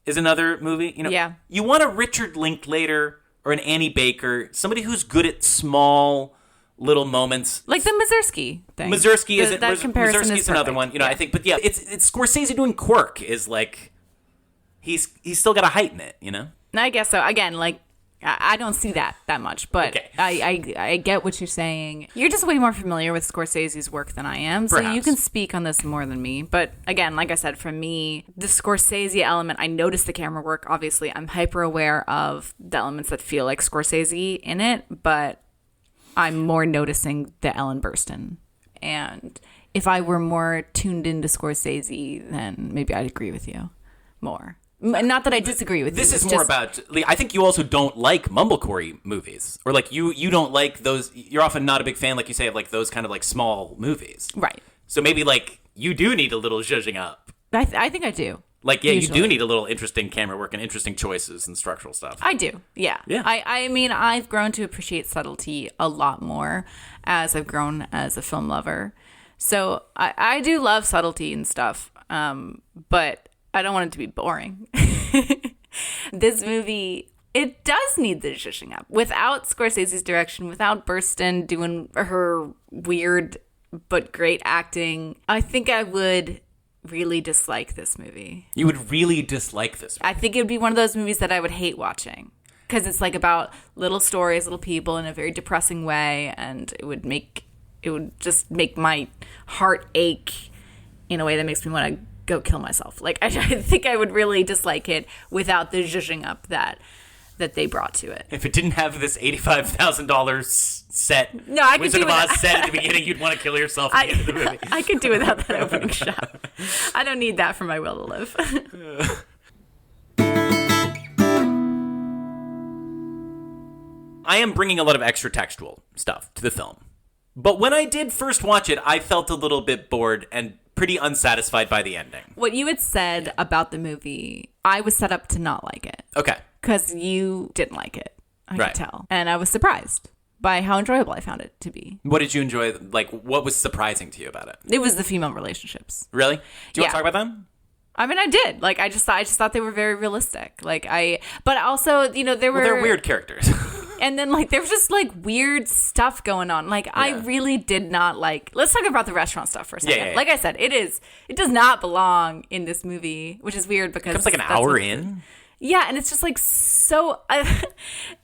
is another movie. Yeah. You want a Richard Linklater or an Annie Baker, somebody who's good at small little moments. Like the Mazursky thing. Mazursky is that comparison Mazursky's is another perfect. one. I think, but yeah, it's Scorsese doing quirk is like he's still got a height in it, I guess so. Again, like I don't see that much, but Okay. I get what you're saying. You're just way more familiar with Scorsese's work than I am, so Perhaps. you can speak on this more than me. But again, like I said, for me, the Scorsese element, I notice the camera work. Obviously, I'm hyper aware of the elements that feel like Scorsese in it, but I'm more noticing the Ellen Burstyn. And if I were more tuned into Scorsese, then maybe I'd agree with you more. Not that I disagree with This you. is it's more just- about. I think you also don't like mumblecore movies, or like you don't like those. You're often not a big fan, like you say, of like those kind of like small movies. Right. So maybe like you do need a little zhuzhing up. I think I do. Like, yeah, Usually. you do need a little interesting camera work and interesting choices and structural stuff. I do. Yeah. Yeah. I mean, I've grown to appreciate subtlety a lot more as I've grown as a film lover. So I do love subtlety and stuff, but I don't want it to be boring. This movie, it does need the zhuzhing up. Without Scorsese's direction, without Burstyn doing her weird but great acting, I think I would really dislike this movie. You would really dislike this. I think it would be one of those movies that I would hate watching. because it's like about little stories, little people in a very depressing way, and it would just make my heart ache in a way that makes me want to go kill myself. Like, I think I would really dislike it without the zhuzhing up that they brought to it. If it didn't have this $85,000 set, no, I could Wizard do of Oz without- set at the beginning, you'd want to kill yourself at the end of the movie. I could do without that opening shot. I don't need that for my will to live. I am bringing a lot of extra textual stuff to the film. But when I did first watch it, I felt a little bit bored and pretty unsatisfied by the ending. What you had said about the movie, I was set up to not like it. Okay. Because you didn't like it. I Right. could tell. And I was surprised by how enjoyable I found it to be. What did you enjoy? Like, what was surprising to you about it? It was the female relationships. Really? Do you want Yeah. to talk about them? I mean, I did. Like, I just thought they were very realistic. But also, there were... Well, they're weird characters. And then, there was just, weird stuff going on. I really did not like... Let's talk about the restaurant stuff for a second. Yeah. Like I said, it does not belong in this movie, which is weird because... It comes an that's hour what- in. Yeah, and it's just, so...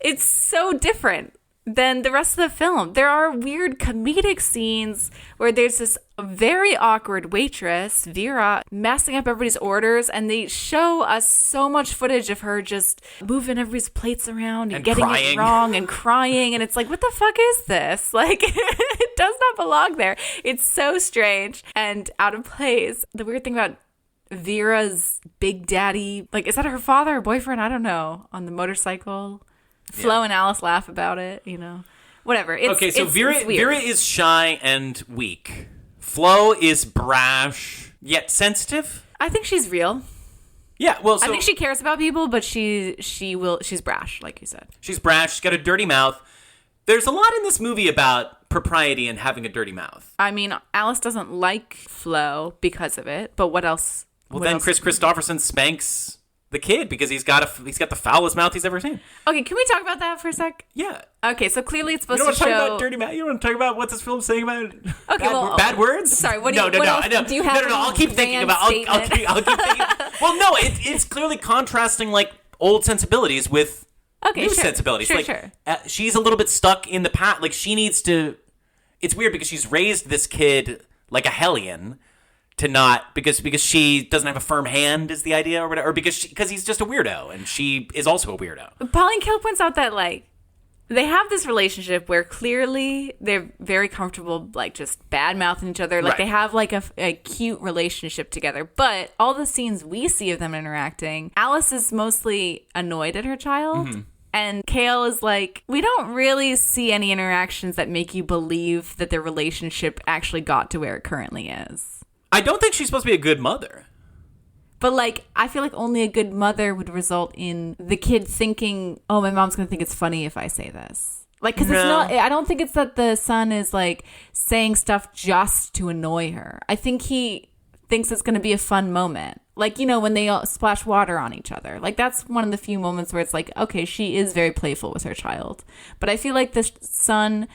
it's so different than the rest of the film. There are weird comedic scenes where there's this very awkward waitress, Vera, messing up everybody's orders, and they show us so much footage of her just moving everybody's plates around and getting crying. it wrong and crying, and it's like, what the fuck is this? It does not belong there. It's so strange and out of place. The weird thing about Vera's big daddy, is that her father or boyfriend? I don't know. On the motorcycle. Flo and Alice laugh about it, Whatever. Okay, so it's Vera weird. is shy and weak. Flo is brash, yet sensitive. I think she's real. Yeah, well, so I think she cares about people, but she's brash, like you said. she's brash. She's got a dirty mouth. There's a lot in this movie about propriety and having a dirty mouth. I mean, Alice doesn't like Flo because of it, but what else? Well, what then else? Kristofferson spanks the kid because he's got the foulest mouth he's ever seen. Okay, can we talk about that for a sec? Yeah. Okay, so clearly it's You supposed don't want to to show. talk about dirty mouth? You don't want to talk about what this film's saying about bad words? Sorry, what do no, you? no, what no, else? no. Do you have no. I'll keep thinking about. I'll keep thinking. Well, no, it's clearly contrasting old sensibilities with new sensibilities. Sure. She's a little bit stuck in the past. She needs to. It's weird because she's raised this kid like a hellion. To not because she doesn't have a firm hand is the idea or whatever, or because he's just a weirdo and she is also a weirdo. Pauline Kael points out that they have this relationship where clearly they're very comfortable, just bad mouthing each other. Right. They have a cute relationship together. But all the scenes we see of them interacting, Alice is mostly annoyed at her child. Mm-hmm. And Kael is we don't really see any interactions that make you believe that their relationship actually got to where it currently is. I don't think she's supposed to be a good mother. But I feel like only a good mother would result in the kid thinking, oh, my mom's going to think it's funny if I say this. Because it's not, I don't think it's that the son is saying stuff just to annoy her. I think he thinks it's going to be a fun moment. When they all splash water on each other. That's one of the few moments where it's okay, she is very playful with her child. But I feel like the son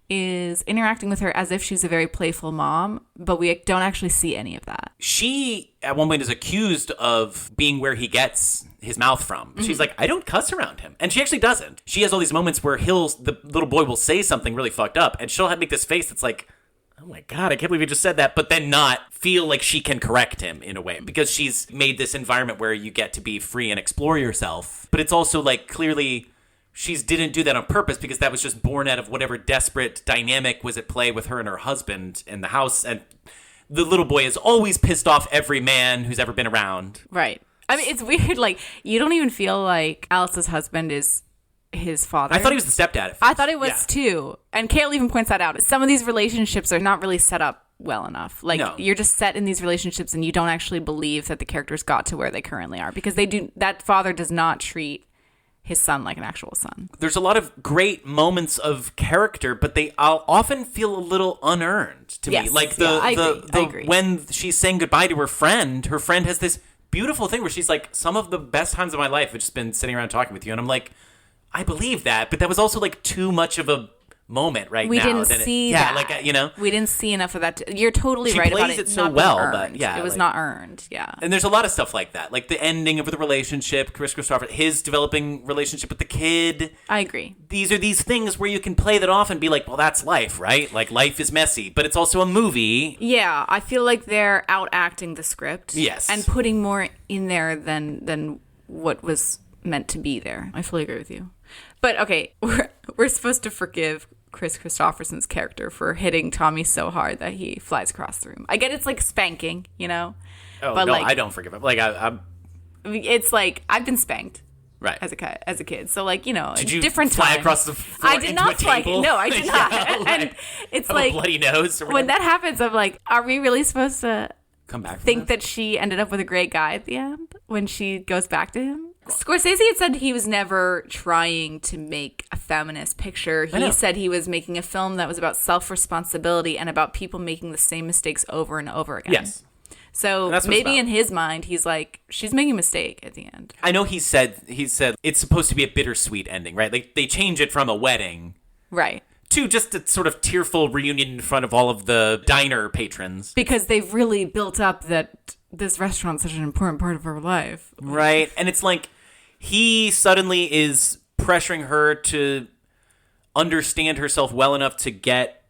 is interacting with her as if she's a very playful mom, but we don't actually see any of that. She, at one point, is accused of being where he gets his mouth from. Mm-hmm. She's I don't cuss around him. And she actually doesn't. She has all these moments where the little boy will say something really fucked up, and she'll make this face that's oh my God, I can't believe he just said that, but then not feel like she can correct him in a way, because she's made this environment where you get to be free and explore yourself. But it's also clearly... She didn't do that on purpose because that was just born out of whatever desperate dynamic was at play with her and her husband in the house. And the little boy is always pissed off every man who's ever been around. Right. I mean, it's weird. You don't even feel like Alice's husband is his father. I thought he was the stepdad at first. I thought it was too. And Kael even points that out. Some of these relationships are not really set up well enough. No. You're just set in these relationships and you don't actually believe that the characters got to where they currently are because that father does not treat his son like an actual son. There's a lot of great moments of character, but they often feel a little unearned to me. I agree. When she's saying goodbye to her friend has this beautiful thing where she's some of the best times of my life have just been sitting around talking with you. And I'm I believe that, but that was also too much of a moment right we now. didn't see that. We didn't see enough of that. You're totally she right about plays it. it so not well, earned. but yeah, it was not earned. Yeah, and there's a lot of stuff like that, like the ending of the relationship, Kristofferson, his developing relationship with the kid. I agree. These are these things where you can play that off and be like, well, that's life, right? Like life is messy, but it's also a movie. Yeah, I feel like they're out acting the script. Yes, and putting more in there than what was meant to be there. I fully agree with you. But okay, we're supposed to forgive Kristofferson's character for hitting Tommy so hard that he flies across the room. I get it's like spanking, Oh, but no, like, I don't forgive him. Like I'm it's like I've been spanked. Right. As a kid. So like, did you different fly time. across the floor I did into not a fly. table? No, I did not. And it's have like a bloody nose or when that happens, I'm like, are we really supposed to come back think that she ended up with a great guy at the end when she goes back to him? Scorsese had said he was never trying to make a feminist picture. He said he was making a film that was about self-responsibility and about people making the same mistakes over and over again. Yes. So maybe in his mind, he's like, she's making a mistake at the end. I know he said it's supposed to be a bittersweet ending, right? Like they change it from a wedding. Right. To just a sort of tearful reunion in front of all of the diner patrons. Because they've really built up that this restaurant's such an important part of her life. Right. And it's like he suddenly is pressuring her to understand herself well enough to get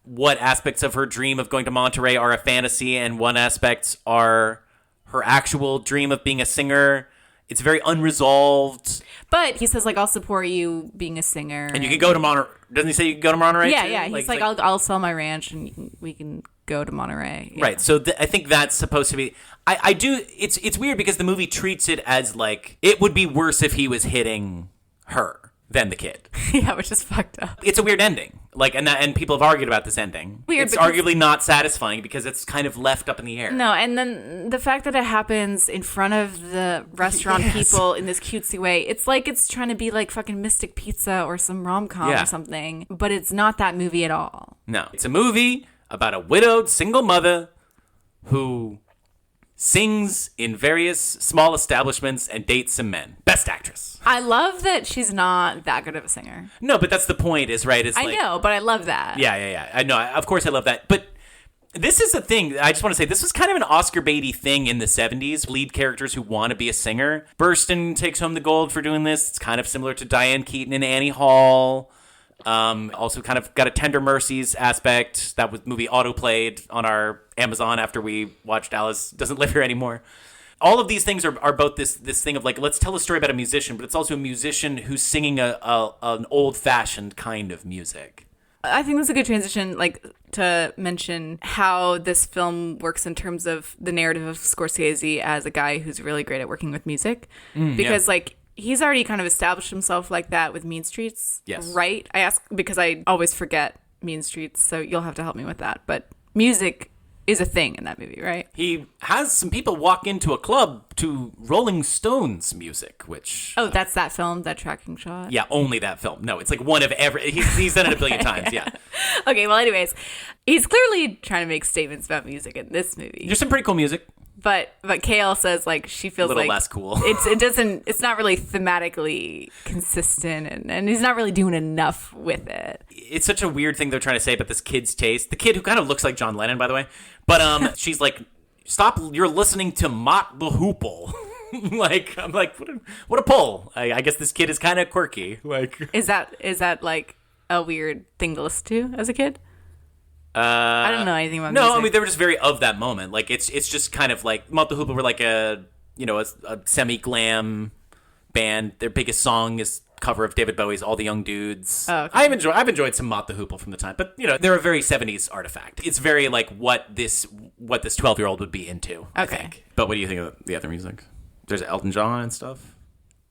what aspects of her dream of going to Monterey are a fantasy and what aspects are her actual dream of being a singer. It's very unresolved. But he says, like, I'll support you being a singer. And you can go to Monterey. Doesn't he say you can go to Monterey Yeah, too? yeah. He's like, I'll sell my ranch and we can go to Monterey. Yeah. Right. So I think that's supposed to be... I do... It's weird because the movie treats it as like, it would be worse if he was hitting her than the kid. Yeah, which is fucked up. It's a weird ending. Like, and people have argued about this ending. Weird. It's arguably not satisfying because it's kind of left up in the air. No, and then the fact that it happens in front of the restaurant people in this cutesy way, it's like it's trying to be like fucking Mystic Pizza or some rom-com or something, but it's not that movie at all. No. It's a movie about a widowed single mother who sings in various small establishments and dates some men. Best actress. I love that she's not that good of a singer. No, but that's the point, is right? It's I know, but I love that. Yeah. I know. Of course I love that. But this is the thing. I just want to say, this was kind of an Oscar baity thing in the 70s. Lead characters who want to be a singer. Burstyn takes home the gold for doing this. It's kind of similar to Diane Keaton and Annie Hall. Also kind of got a Tender Mercies aspect. That movie auto-played on our Amazon after we watched Alice Doesn't Live Here Anymore. All of these things are both this thing of like, let's tell a story about a musician, but it's also a musician who's singing an old-fashioned kind of music. I think that's a good transition, like, to mention how this film works in terms of the narrative of Scorsese as a guy who's really great at working with music. Because, like, he's already kind of established himself like that with Mean Streets, right? I ask because I always forget Mean Streets, so you'll have to help me with that. But music is a thing in that movie, right? He has some people walk into a club to Rolling Stones music, which... Oh, that's that film, that tracking shot? Yeah, only that film. No, it's like one of every... He's done it a billion times, yeah. Okay, well, anyways, he's clearly trying to make statements about music in this movie. There's some pretty cool music. But Kale says, like, she feels a little like less cool. It's not really thematically consistent, and he's not really doing enough with it. It's such a weird thing they're trying to say about this kid's taste. The kid who kind of looks like John Lennon, by the way. But she's like, stop, you're listening to Mott the Hoople. Like, I'm like, what a pull. I guess this kid is kind of quirky. Like, is that like a weird thing to listen to as a kid? I don't know anything about music. No, I mean, they were just very of that moment. Like, it's just kind of like, Mott the Hoople were like a semi-glam band. Their biggest song is cover of David Bowie's All the Young Dudes. Oh, okay. I've enjoyed some Mott the Hoople from the time, but they're a very 70s artifact. It's very like what this 12-year-old would be into. I think. But what do you think of the other music? There's Elton John and stuff.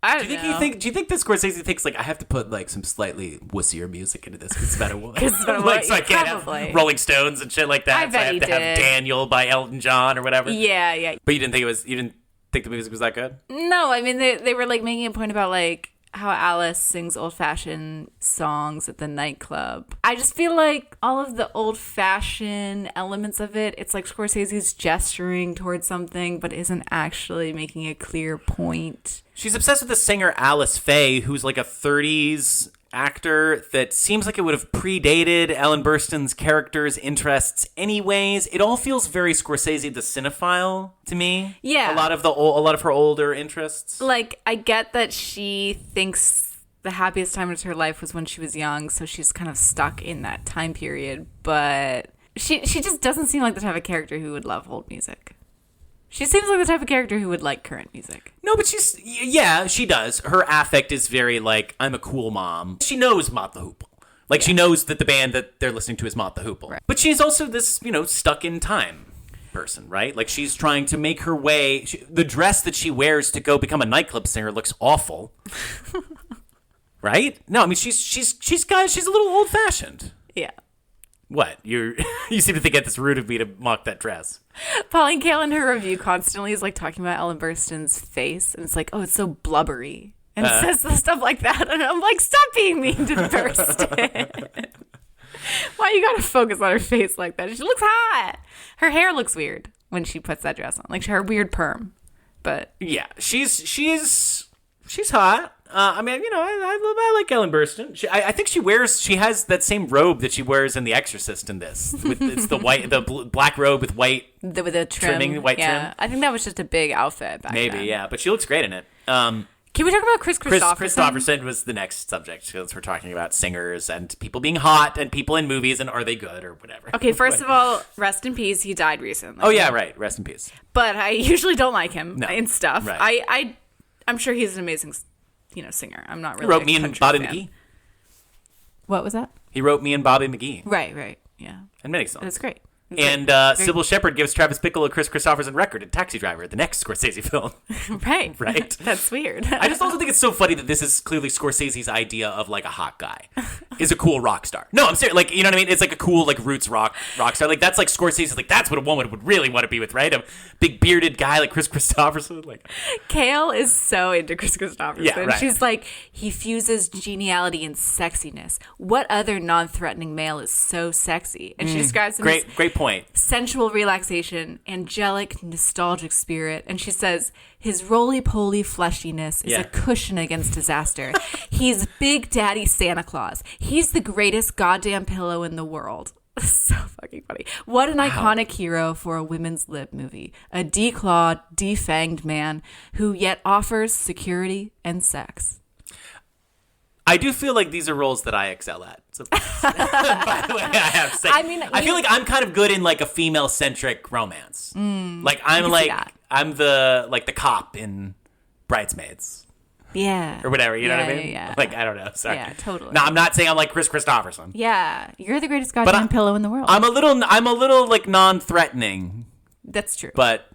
I don't know. Do you think that Scorsese thinks like, I have to put like some slightly wussier music into this because it's better? Like, so I can't have Rolling Stones and shit like that. I bet I have he to did. have Daniel by Elton John or whatever. Yeah. But you didn't think the music was that good? No, I mean they were like making a point about like how Alice sings old-fashioned songs at the nightclub. I just feel like all of the old-fashioned elements of it, it's like Scorsese's gesturing towards something, but isn't actually making a clear point. She's obsessed with the singer Alice Faye, who's like a 30s actor that seems like it would have predated Ellen Burstyn's character's interests anyways. It all feels very Scorsese the cinephile to me. Yeah. A lot of her older interests. Like, I get that she thinks the happiest time of her life was when she was young, so she's kind of stuck in that time period, but she just doesn't seem like the type of character who would love old music. She seems like the type of character who would like current music. No, but she does. Her affect is very like, I'm a cool mom. She knows Mott the Hoople. Like, she knows that the band that they're listening to is Mott the Hoople. Right. But she's also this, stuck in time person, right? Like, she's trying to make her way. The dress that she wears to go become a nightclub singer looks awful. Right? No, I mean, she's a little old-fashioned. Yeah. What? You seem to think it's rude of me to mock that dress. Pauline Kael in her review constantly is like talking about Ellen Burstyn's face, and it's like, oh, it's so blubbery, and says stuff like that, and I'm like, stop being mean to Burstyn. Why you gotta focus on her face like that? She looks hot. Her hair looks weird when she puts that dress on, like her weird perm. But yeah, she's hot. I mean, I like Ellen Burstyn. I think she has that same robe that she wears in The Exorcist in this. It's the black robe with white with a trimming, white trim. I think that was just a big outfit back then. Maybe, yeah, but she looks great in it. Can we talk about Kristofferson? Kristofferson was the next subject, because we're talking about singers and people being hot and people in movies and are they good or whatever. Okay, first of all, rest in peace. He died recently. Oh yeah, right. Rest in peace. But I usually don't like him in stuff. Right. I'm sure he's an amazing singer. I'm not really. He wrote Me and Bobby McGee. What was that? He wrote Me and Bobby McGee. Right, yeah. And many songs. That's great. And Sybil Shepherd gives Travis Bickle a Kris Kristofferson record in Taxi Driver, the next Scorsese film. Right. Right? That's weird. I just also think it's so funny that this is clearly Scorsese's idea of, like, a hot guy is a cool rock star. No, I'm serious. Like, you know what I mean? It's like a cool, like, roots rock star. Like, that's like Scorsese's, like, that's what a woman would really want to be with, right? A big bearded guy like Kris Kristofferson. Like, Kael is so into Kris Kristofferson. Yeah, right. She's like, he fuses geniality and sexiness. What other non-threatening male is so sexy? And she describes him as great point. sensual relaxation, angelic, nostalgic spirit. And she says, his roly-poly fleshiness is a cushion against disaster. He's Big Daddy Santa Claus. He's the greatest goddamn pillow in the world. So fucking funny. What an iconic hero for a women's lib movie. A declawed, defanged man who yet offers security and sex. I do feel like these are roles that I excel at. So, by the way, I have to say, I feel like I'm kind of good in like a female-centric romance. Like I'm the cop in Bridesmaids. Yeah. Or whatever, you know what I mean? Yeah. Like, I don't know. Sorry. Yeah, totally. No, I'm not saying I'm like Kris Kristofferson. Yeah. You're the greatest goddamn pillow in the world. I'm a little like non-threatening. That's true. But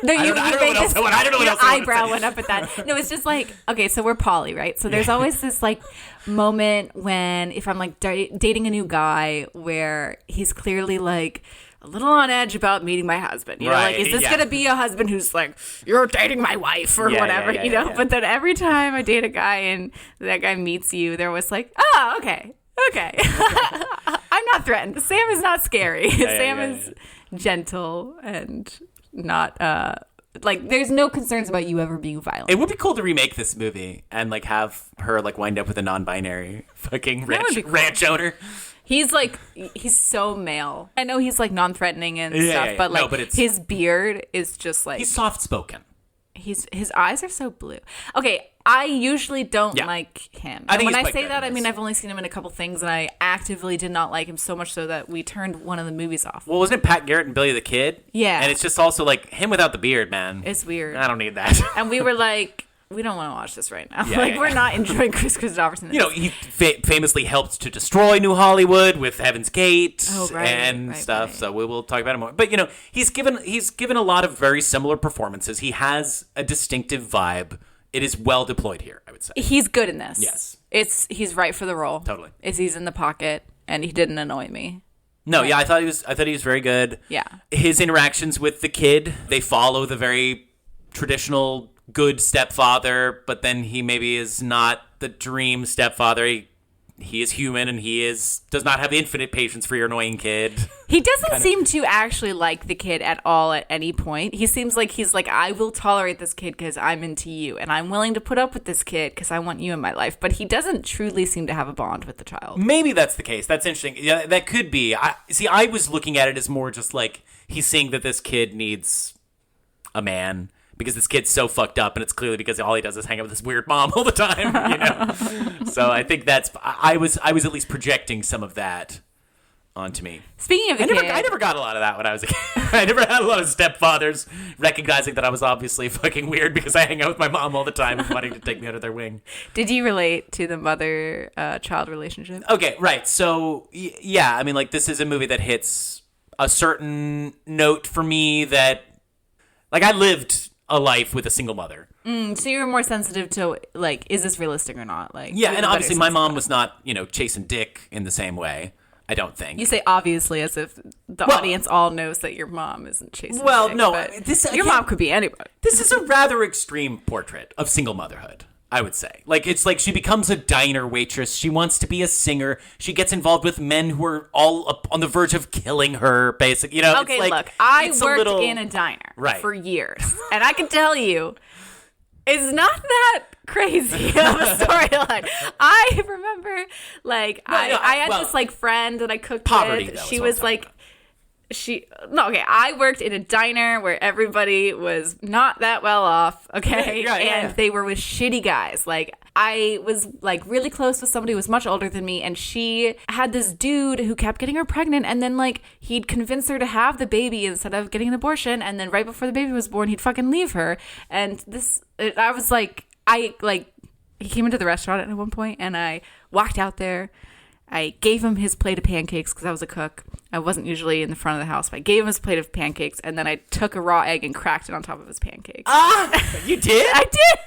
no, I don't know what else. Your eyebrow went up at that. No, it's just like, okay, so we're poly, right? So there's always this like moment when if I'm like dating a new guy where he's clearly like a little on edge about meeting my husband. You know, like, is this going to be a husband who's like, you're dating my wife or whatever, you know? Yeah. But then every time I date a guy and that guy meets you, they're always like, oh, okay. I'm not threatened. Sam is not scary. Sam is gentle and not, like, there's no concerns about you ever being violent. It would be cool to remake this movie and, like, have her, like, wind up with a non-binary fucking ranch owner. He's so male. I know he's like non-threatening and stuff, but like his beard is just like, he's soft-spoken. His eyes are so blue. Okay, I usually don't like him. And when I say that, I mean I've only seen him in a couple things, and I actively did not like him so much so that we turned one of the movies off. Well, wasn't it Pat Garrett and Billy the Kid? Yeah, and it's just also like him without the beard, man. It's weird. I don't need that. And we were like, we don't want to watch this right now. We're not enjoying Kris Kristofferson. You know, he famously helped to destroy New Hollywood with Heaven's Gate and stuff. Right. So we will talk about it more. But you know, he's given a lot of very similar performances. He has a distinctive vibe. It is well deployed here, I would say. He's good in this. Yes, he's right for the role. Totally. He's in the pocket, and he didn't annoy me. No, yeah, I thought he was very good. Yeah, his interactions with the kid, they follow the very traditional good stepfather, but then he maybe is not the dream stepfather. he is human and does not have infinite patience for your annoying kid. He doesn't seem to actually like the kid at all at any point. He seems like he's like, I will tolerate this kid because I'm into you, and I'm willing to put up with this kid because I want you in my life. But he doesn't truly seem to have a bond with the child. Maybe that's the case. That's interesting. Yeah, that could be. I was looking at it as more just like he's seeing that this kid needs a man. Because this kid's so fucked up, and it's clearly because all he does is hang out with this weird mom all the time, So I think I was at least projecting some of that onto me. Speaking of the kid, I never got a lot of that when I was a kid. I never had a lot of stepfathers recognizing that I was obviously fucking weird because I hang out with my mom all the time and wanting to take me under their wing. Did you relate to the mother-child relationship? Okay, right. So, yeah, I mean, like, this is a movie that hits a certain note for me that, like, I lived a life with a single mother. So you were more sensitive to, like, is this realistic or not? Like, yeah, and obviously my mom was not, chasing dick in the same way, I don't think. You say obviously as if the audience all knows that your mom isn't chasing dick. Well, no. Your mom could be anybody. This is a rather extreme portrait of single motherhood, I would say. Like, it's like she becomes a diner waitress. She wants to be a singer. She gets involved with men who are all up on the verge of killing her, basically. Okay, it's like, look, I worked in a diner for years. And I can tell you, it's not that crazy of a storyline. I remember, like, I had this, like, friend that I cooked with. She was, like... I worked in a diner where everybody was not that well off, okay? And they were with shitty guys. Like, I was, like, really close with somebody who was much older than me, and she had this dude who kept getting her pregnant, and then, like, he'd convince her to have the baby instead of getting an abortion, and then right before the baby was born, he'd fucking leave her. And I was, like, he came into the restaurant at one point, and I walked out there. I gave him his plate of pancakes because I was a cook. I wasn't usually in the front of the house, but I gave him his plate of pancakes, and then I took a raw egg and cracked it on top of his pancakes. You did? I did.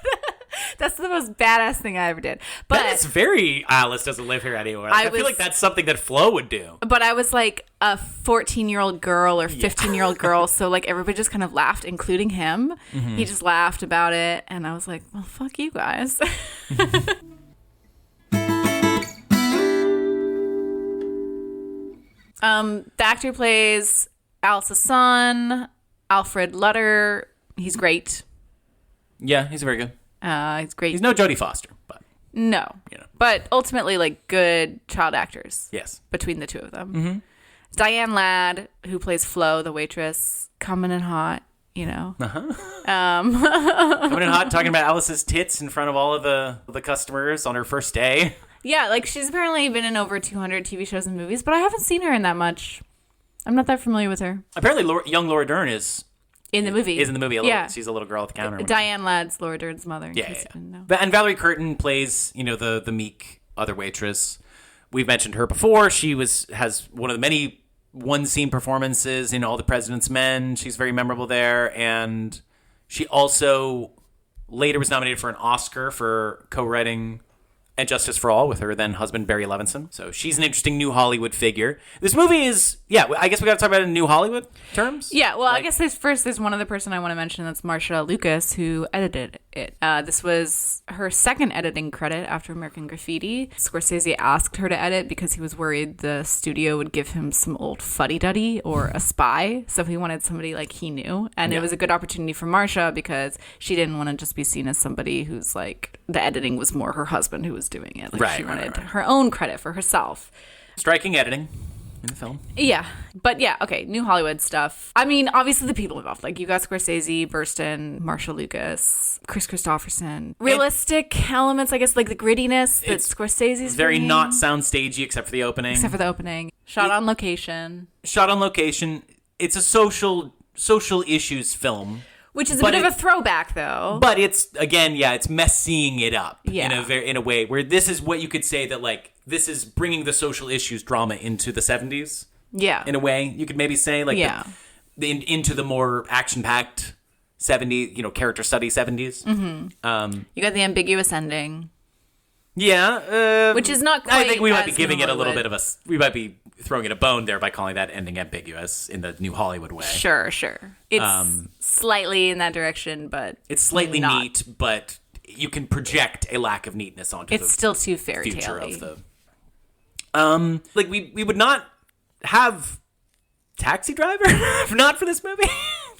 That's the most badass thing I ever did. But that is very Alice doesn't live here anymore. I feel like that's something that Flo would do. But I was like a 14-year-old girl or 15-year-old girl, so like everybody just kind of laughed, including him. Mm-hmm. He just laughed about it, and I was like, well, fuck you guys. The actor plays Alice's son, Alfred Lutter. He's great. Yeah, he's very good. He's great. He's no Jodie Foster, but no. But ultimately, like, good child actors. Yes, between the two of them. Mm-hmm. Diane Ladd, who plays Flo, the waitress, coming in hot. Coming in hot, talking about Alice's tits in front of all of the customers on her first day. Yeah, like, she's apparently been in over 200 TV shows and movies, but I haven't seen her in that much. I'm not that familiar with her. Apparently, young Laura Dern is in the movie. Is in the movie. She's a little girl at the counter. Diane Ladd's Laura Dern's mother. Yeah. And Valerie Curtin plays, the meek other waitress. We've mentioned her before. She has one of the many one-scene performances in All the President's Men. She's very memorable there, and she also later was nominated for an Oscar for co-writing And Justice for All with her then husband, Barry Levinson. So she's an interesting new Hollywood figure. This movie is, I guess we got to talk about it in new Hollywood terms. Yeah, well, I guess there's one other person I want to mention. That's Marsha Lucas, who edited it. This was her second editing credit after American Graffiti. Scorsese asked her to edit because he was worried the studio would give him some old fuddy-duddy or a spy. So he wanted somebody like he knew. And it was a good opportunity for Marsha because she didn't want to just be seen as somebody who's like, the editing was more her husband who was doing it. Like, she wanted her own credit for herself. Striking editing in the film. Yeah. But yeah, okay, new Hollywood stuff. I mean, obviously the people involved. Like, you got Scorsese, Burstyn, Marsha Lucas, Kristofferson. Realistic elements, I guess, like the grittiness that Scorsese's very bringing. not sound-stagey except for the opening. Shot on location. It's a social issues film. Which is a bit of a throwback, though. But it's, again, it's messing it up in a way where this is what you could say that, like, this is bringing the social issues drama into the 70s. Yeah. In a way, you could maybe say, like, into the more action-packed 70s, character study 70s. Mm-hmm. You got the ambiguous ending. Yeah. Which is not quite I think we might be giving it a little bit of we might be throwing it a bone there by calling that ending ambiguous in the new Hollywood way. Sure. It's slightly in that direction, but it's slightly neat, but you can project a lack of neatness onto it's still too fairy future tale-y. of the Like, we would not have Taxi Driver if not for this movie.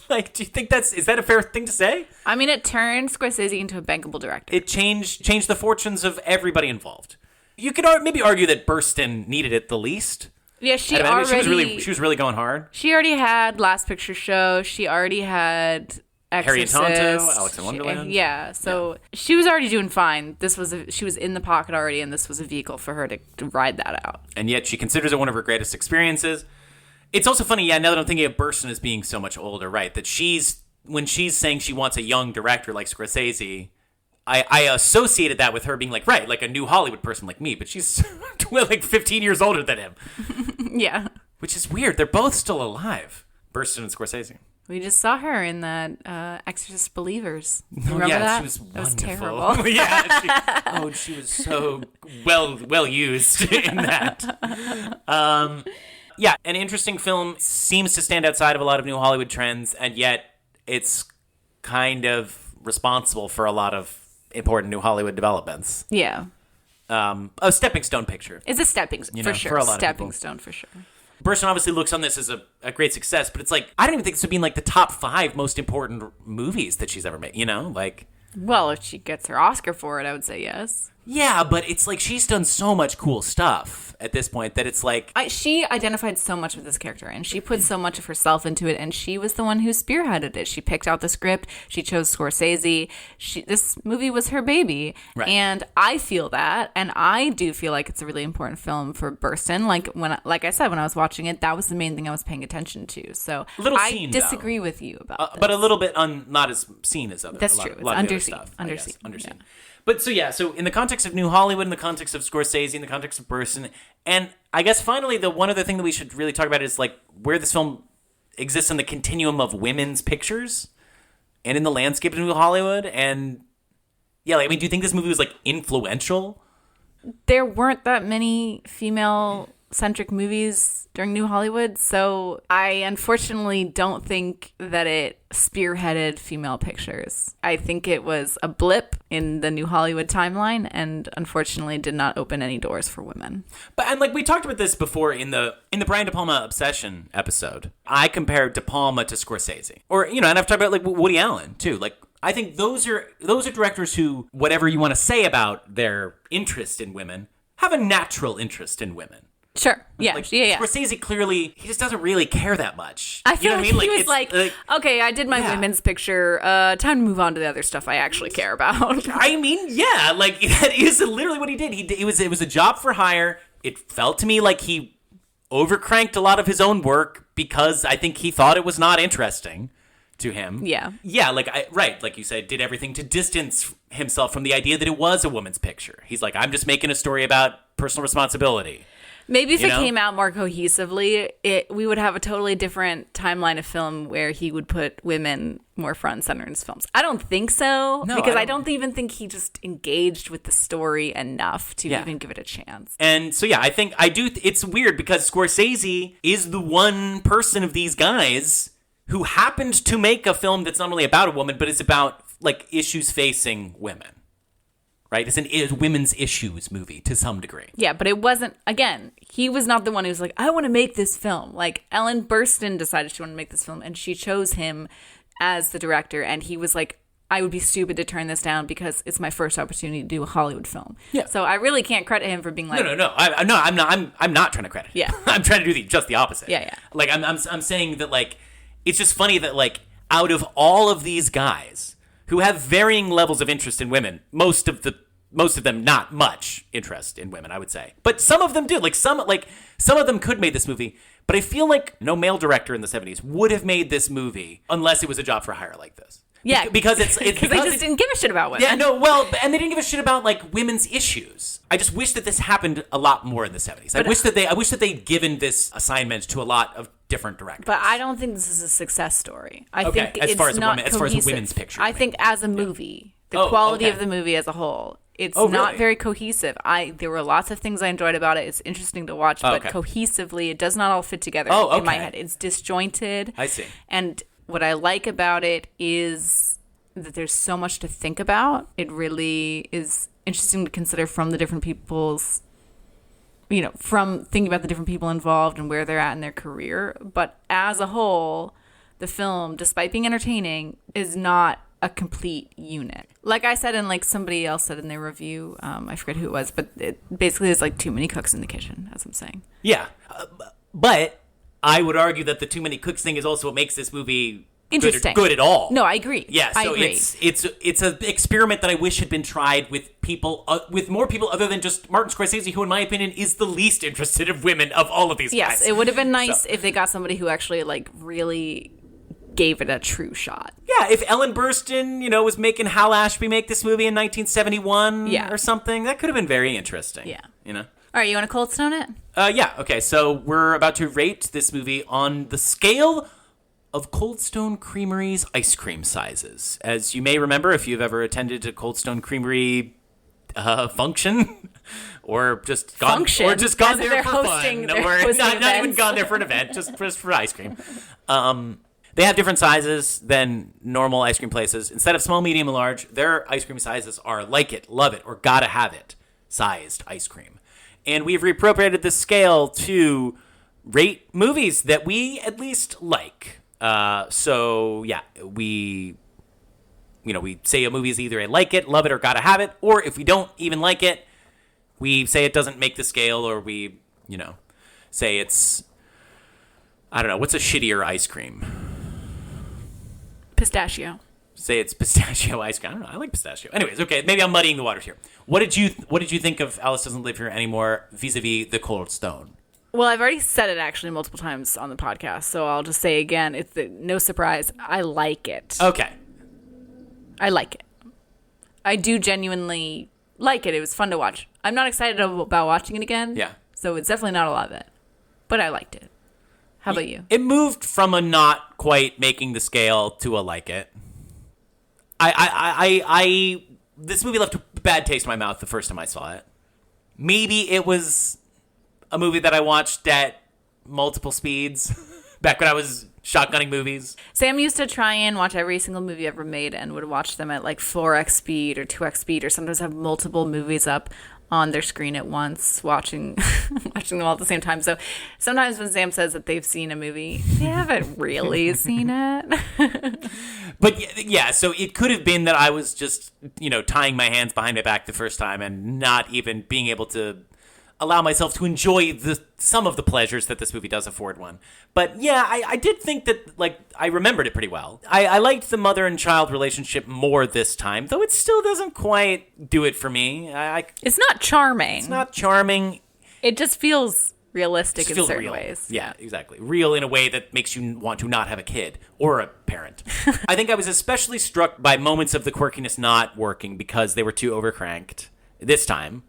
Like, do you think is that a fair thing to say? I mean, it turned Scorsese into a bankable director. It changed the fortunes of everybody involved. You could maybe argue that Burstyn needed it the least. Yeah, she was really going hard. She already had Last Picture Show. She already had Exorcist. Harry and Tonto, Alice in Wonderland. So she was already doing fine. She was in the pocket already, and this was a vehicle for her to ride that out. And yet she considers it one of her greatest experiences. It's also funny, now that I'm thinking of Burstyn as being so much older, right? That when she's saying she wants a young director like Scorsese, I associated that with her being like, right, like a new Hollywood person like me, but she's like 15 years older than him. Yeah. Which is weird. They're both still alive, Burstyn and Scorsese. We just saw her in that Exorcist Believers. Remember that? She was wonderful. That was terrible. Yeah. She was so well used in that. Yeah, an interesting film, seems to stand outside of a lot of new Hollywood trends, and yet it's kind of responsible for a lot of important new Hollywood developments. Yeah. A stepping stone picture. It's a stepping stone, for sure. For a lot stepping of people. stone, for sure. Burstyn obviously looks on this as a great success, but it's like, I don't even think this would be in like the top 5 most important movies that she's ever made, Like, well, if she gets her Oscar for it, I would say yes. Yeah, but it's like she's done so much cool stuff at this point that it's like... She identified so much with this character, and she put so much of herself into it, and she was the one who spearheaded it. She picked out the script. She chose Scorsese. This movie was her baby. Right. And I feel that, and I do feel like it's a really important film for Burstyn. Like I said, when I was watching it, that was the main thing I was paying attention to. So I disagree with you about this. But a little bit not as seen as other. That's true. It's underseen. Underseen. Yeah. But so in the context of New Hollywood, in the context of Scorsese, in the context of Burstyn, and I guess finally the one other thing that we should really talk about is like where this film exists in the continuum of women's pictures and in the landscape of New Hollywood. And yeah, like, I mean, do you think this movie was like influential? There weren't that many female-centric movies during New Hollywood, so I unfortunately don't think that it spearheaded female pictures. I think it was a blip in the New Hollywood timeline and unfortunately did not open any doors for women. And like we talked about this before in the Brian De Palma Obsession episode. I compared De Palma to Scorsese. Or, and I've talked about like Woody Allen too. Like I think those are directors who, whatever you want to say about their interest in women, have a natural interest in women. Sure. Yeah. Like, yeah. Scorsese clearly, he just doesn't really care that much. I feel like he was like, okay, I did my women's picture. Time to move on to the other stuff I actually care about. I mean, yeah, like that is literally what he did. It was a job for hire. It felt to me like he overcranked a lot of his own work because I think he thought it was not interesting to him. Yeah. Yeah, like you said, did everything to distance himself from the idea that it was a woman's picture. He's like, I'm just making a story about personal responsibility. Maybe if it came out more cohesively, we would have a totally different timeline of film where he would put women more front and center in his films. I don't think so, because I don't even think he just engaged with the story enough to even give it a chance. And so, yeah, it's weird because Scorsese is the one person of these guys who happened to make a film that's not only about a woman, but it's about like issues facing women. Right? It's a women's issues movie to some degree. Yeah, but it wasn't, again, he was not the one who was like, I want to make this film. Like, Ellen Burstyn decided she wanted to make this film, and she chose him as the director, and he was like, I would be stupid to turn this down because it's my first opportunity to do a Hollywood film. Yeah. So I really can't credit him for being like... No. I'm not trying to credit him. Yeah. I'm trying to do just the opposite. Yeah. Like, I'm saying that, like, it's just funny that, like, out of all of these guys who have varying levels of interest in women, most of them not much interest in women, I would say. But some of them do. Some of them could make this movie. But I feel like no male director in the 70s would have made this movie unless it was a job for hire like this. Yeah. Because they just didn't give a shit about women. Yeah, no, well, and they didn't give a shit about, like, women's issues. I just wish that this happened a lot more in the 70s. I wish that they'd given this assignment to a lot of different directors. But I don't think this is a success story. I think as it's far as not as far as a women's picture. I think as a movie, the quality of the movie as a whole, it's not very cohesive. There were lots of things I enjoyed about it. It's interesting to watch, but cohesively, it does not all fit together in my head. It's disjointed. I see. And what I like about it is that there's so much to think about. It really is interesting to consider from the different people's from thinking about the different people involved and where they're at in their career. But as a whole, the film, despite being entertaining, is not a complete unit. Like I said, and like somebody else said in their review, I forget who it was, but it basically is like too many cooks in the kitchen, as I'm saying. Yeah. But I would argue that the too many cooks thing is also what makes this movie interesting, good at all. No, I agree. Yeah, so I agree. it's an experiment that I wish had been tried with people, with more people other than just Martin Scorsese, who, in my opinion, is the least interested of women of all of these guys. Yes, it would have been nice if they got somebody who actually like really gave it a true shot. Yeah, if Ellen Burstyn, was making Hal Ashby make this movie in 1971 or something, that could have been very interesting. Yeah. All right, you want to Cold Stone it? Yeah, okay, so we're about to rate this movie on the scale of Cold Stone Creamery's ice cream sizes. As you may remember, if you've ever attended a Cold Stone Creamery function, or just gone there for fun, or not even gone there for an event, just for ice cream. They have different sizes than normal ice cream places. Instead of small, medium, and large, their ice cream sizes are like it, love it, or gotta have it sized ice cream. And we've reappropriated this scale to rate movies that we at least like. We say a movie is either a like it, love it, or gotta have it, or if we don't even like it, we say it doesn't make the scale, or we, say it's, I don't know, what's a shittier ice cream? Pistachio. Say it's pistachio ice cream. I don't know. I like pistachio. Anyways, okay, maybe I'm muddying the waters here. What did you think of Alice Doesn't Live Here Anymore vis-a-vis The Cold Stone? Well, I've already said it actually multiple times on the podcast, so I'll just say again, it's no surprise. I like it. Okay. I like it. I do genuinely like it. It was fun to watch. I'm not excited about watching it again. Yeah. So it's definitely not a lot of it. But I liked it. How about you? It moved from a not quite making the scale to a like it. This movie left a bad taste in my mouth the first time I saw it. Maybe it was a movie that I watched at multiple speeds back when I was shotgunning movies. Sam used to try and watch every single movie ever made and would watch them at like 4x speed or 2x speed, or sometimes have multiple movies up on their screen at once, watching them all at the same time. So sometimes when Sam says that they've seen a movie, they haven't really seen it. But yeah, so it could have been that I was just, tying my hands behind my back the first time and not even being able to allow myself to enjoy some of the pleasures that this movie does afford one. But yeah, I did think that, I remembered it pretty well. I liked the mother and child relationship more this time, though it still doesn't quite do it for me. It's not charming. It's not charming. It just feels realistic in certain ways. Yeah, exactly. Real in a way that makes you want to not have a kid or a parent. I think I was especially struck by moments of the quirkiness not working because they were too overcranked this time.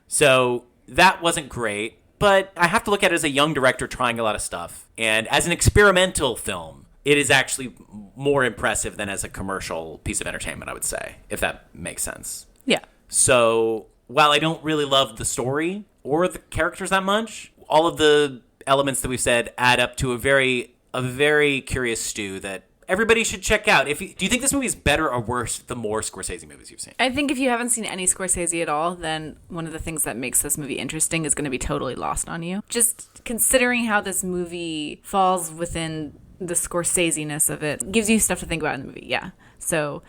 So that wasn't great, but I have to look at it as a young director trying a lot of stuff. And as an experimental film, it is actually more impressive than as a commercial piece of entertainment, I would say, if that makes sense. Yeah. So while I don't really love the story or the characters that much, all of the elements that we've said add up to a very curious stew that everybody should check out. Do you think this movie is better or worse the more Scorsese movies you've seen? I think if you haven't seen any Scorsese at all, then one of the things that makes this movie interesting is going to be totally lost on you. Just considering how this movie falls within the Scorsese-ness of it gives you stuff to think about in the movie. Yeah. So,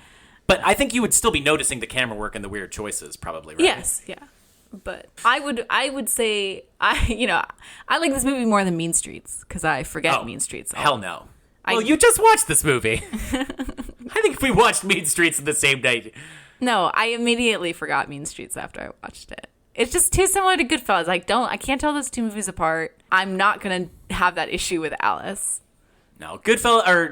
but I think you would still be noticing the camera work and the weird choices, probably, right? Yes. Yeah. But I would say I like this movie more than Mean Streets because I forget Mean Streets. Hell no. Well, you just watched this movie. I think we watched Mean Streets in the same night. No, I immediately forgot Mean Streets after I watched it. It's just too similar to Goodfellas. I can't tell those two movies apart. I'm not gonna have that issue with Alice. No,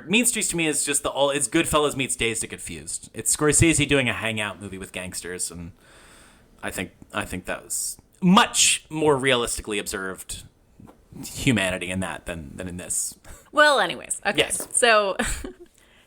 Mean Streets to me is just it's Goodfellas meets Dazed and Confused. It's Scorsese doing a hangout movie with gangsters, and I think that was much more realistically observed humanity in that than in this. Well, anyways, okay. Yes. So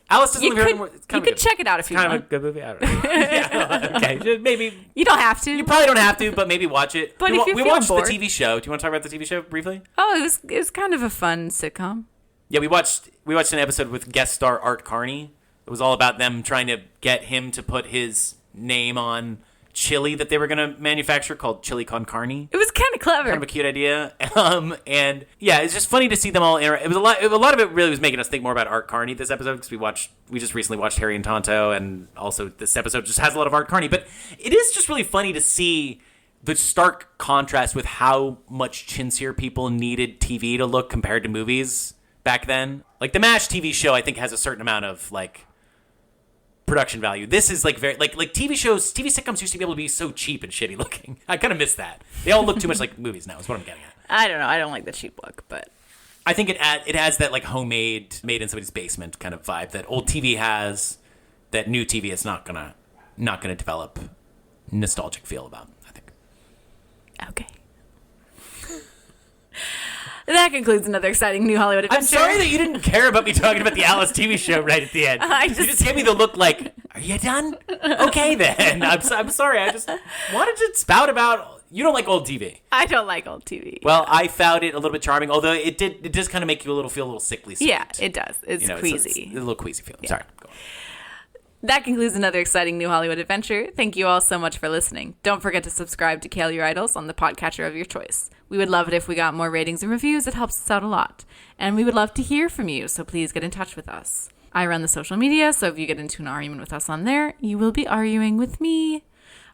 Alice Doesn't Live Here Anymore. You could check it out if you want. Kind of a good movie. I don't know. Yeah, okay, maybe you don't have to. You probably don't have to, but maybe watch it. But if we watched bored. The TV show. Do you want to talk about the TV show briefly? Oh, it was kind of a fun sitcom. Yeah, we watched an episode with guest star Art Carney. It was all about them trying to get him to put his name on chili that they were going to manufacture called chili con carne. It was kind of clever. Kind of a cute idea. And yeah, it's just funny to see them all interact. A lot of it really was making us think more about Art Carney this episode, because we just recently watched Harry and Tonto, and also this episode just has a lot of Art Carney. But it is just really funny to see the stark contrast with how much chintzier people needed TV to look compared to movies back then. Like the MASH TV show, I think, has a certain amount of like production value. This is like very like TV sitcoms used to be able to be so cheap and shitty looking. I kind of miss that. They all look too much like movies now. Is what I'm getting at. I don't know. I don't like the cheap look, but I think it has that like homemade, made in somebody's basement kind of vibe that old TV has, that new TV is not gonna develop nostalgic feel about. I think. Okay. That concludes another exciting new Hollywood adventure. I'm sorry that you didn't care about me talking about the Alice TV show right at the end. You just gave me the look like, are you done? Okay, then. I'm sorry. I just wanted to spout about... You don't like old TV. I don't like old TV. Well, I found it a little bit charming, although it does kind of make you feel a little sickly sweet. Yeah, it does. It's queasy. It's a little queasy feeling. Yeah. Sorry. Go on. That concludes another exciting new Hollywood adventure. Thank you all so much for listening. Don't forget to subscribe to Kale Your Idols on the podcatcher of your choice. We would love it if we got more ratings and reviews. It helps us out a lot. And we would love to hear from you, so please get in touch with us. I run the social media, so if you get into an argument with us on there, you will be arguing with me.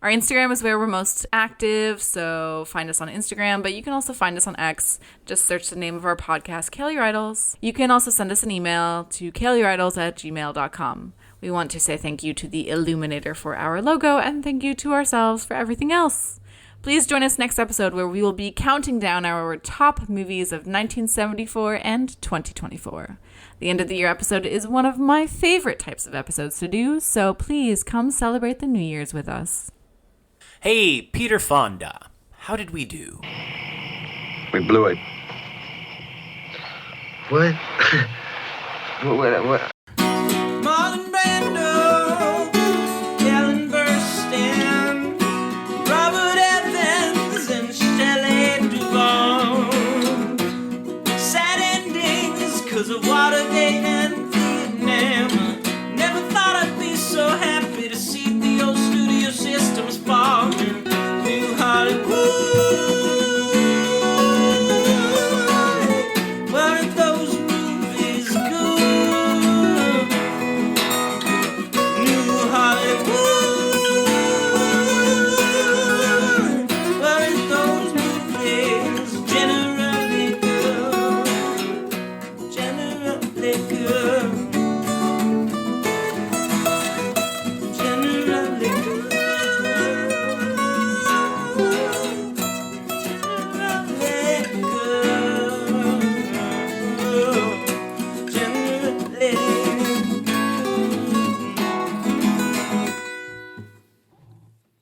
Our Instagram is where we're most active, so find us on Instagram, but you can also find us on X. Just search the name of our podcast, Kale Your Idols. You can also send us an email to kaleyouridols@gmail.com. We want to say thank you to the Illuminator for our logo, and thank you to ourselves for everything else. Please join us next episode, where we will be counting down our top movies of 1974 and 2024. The end of the year episode is one of my favorite types of episodes to do, so please come celebrate the New Year's with us. Hey, Peter Fonda, how did we do? We blew it. What? What?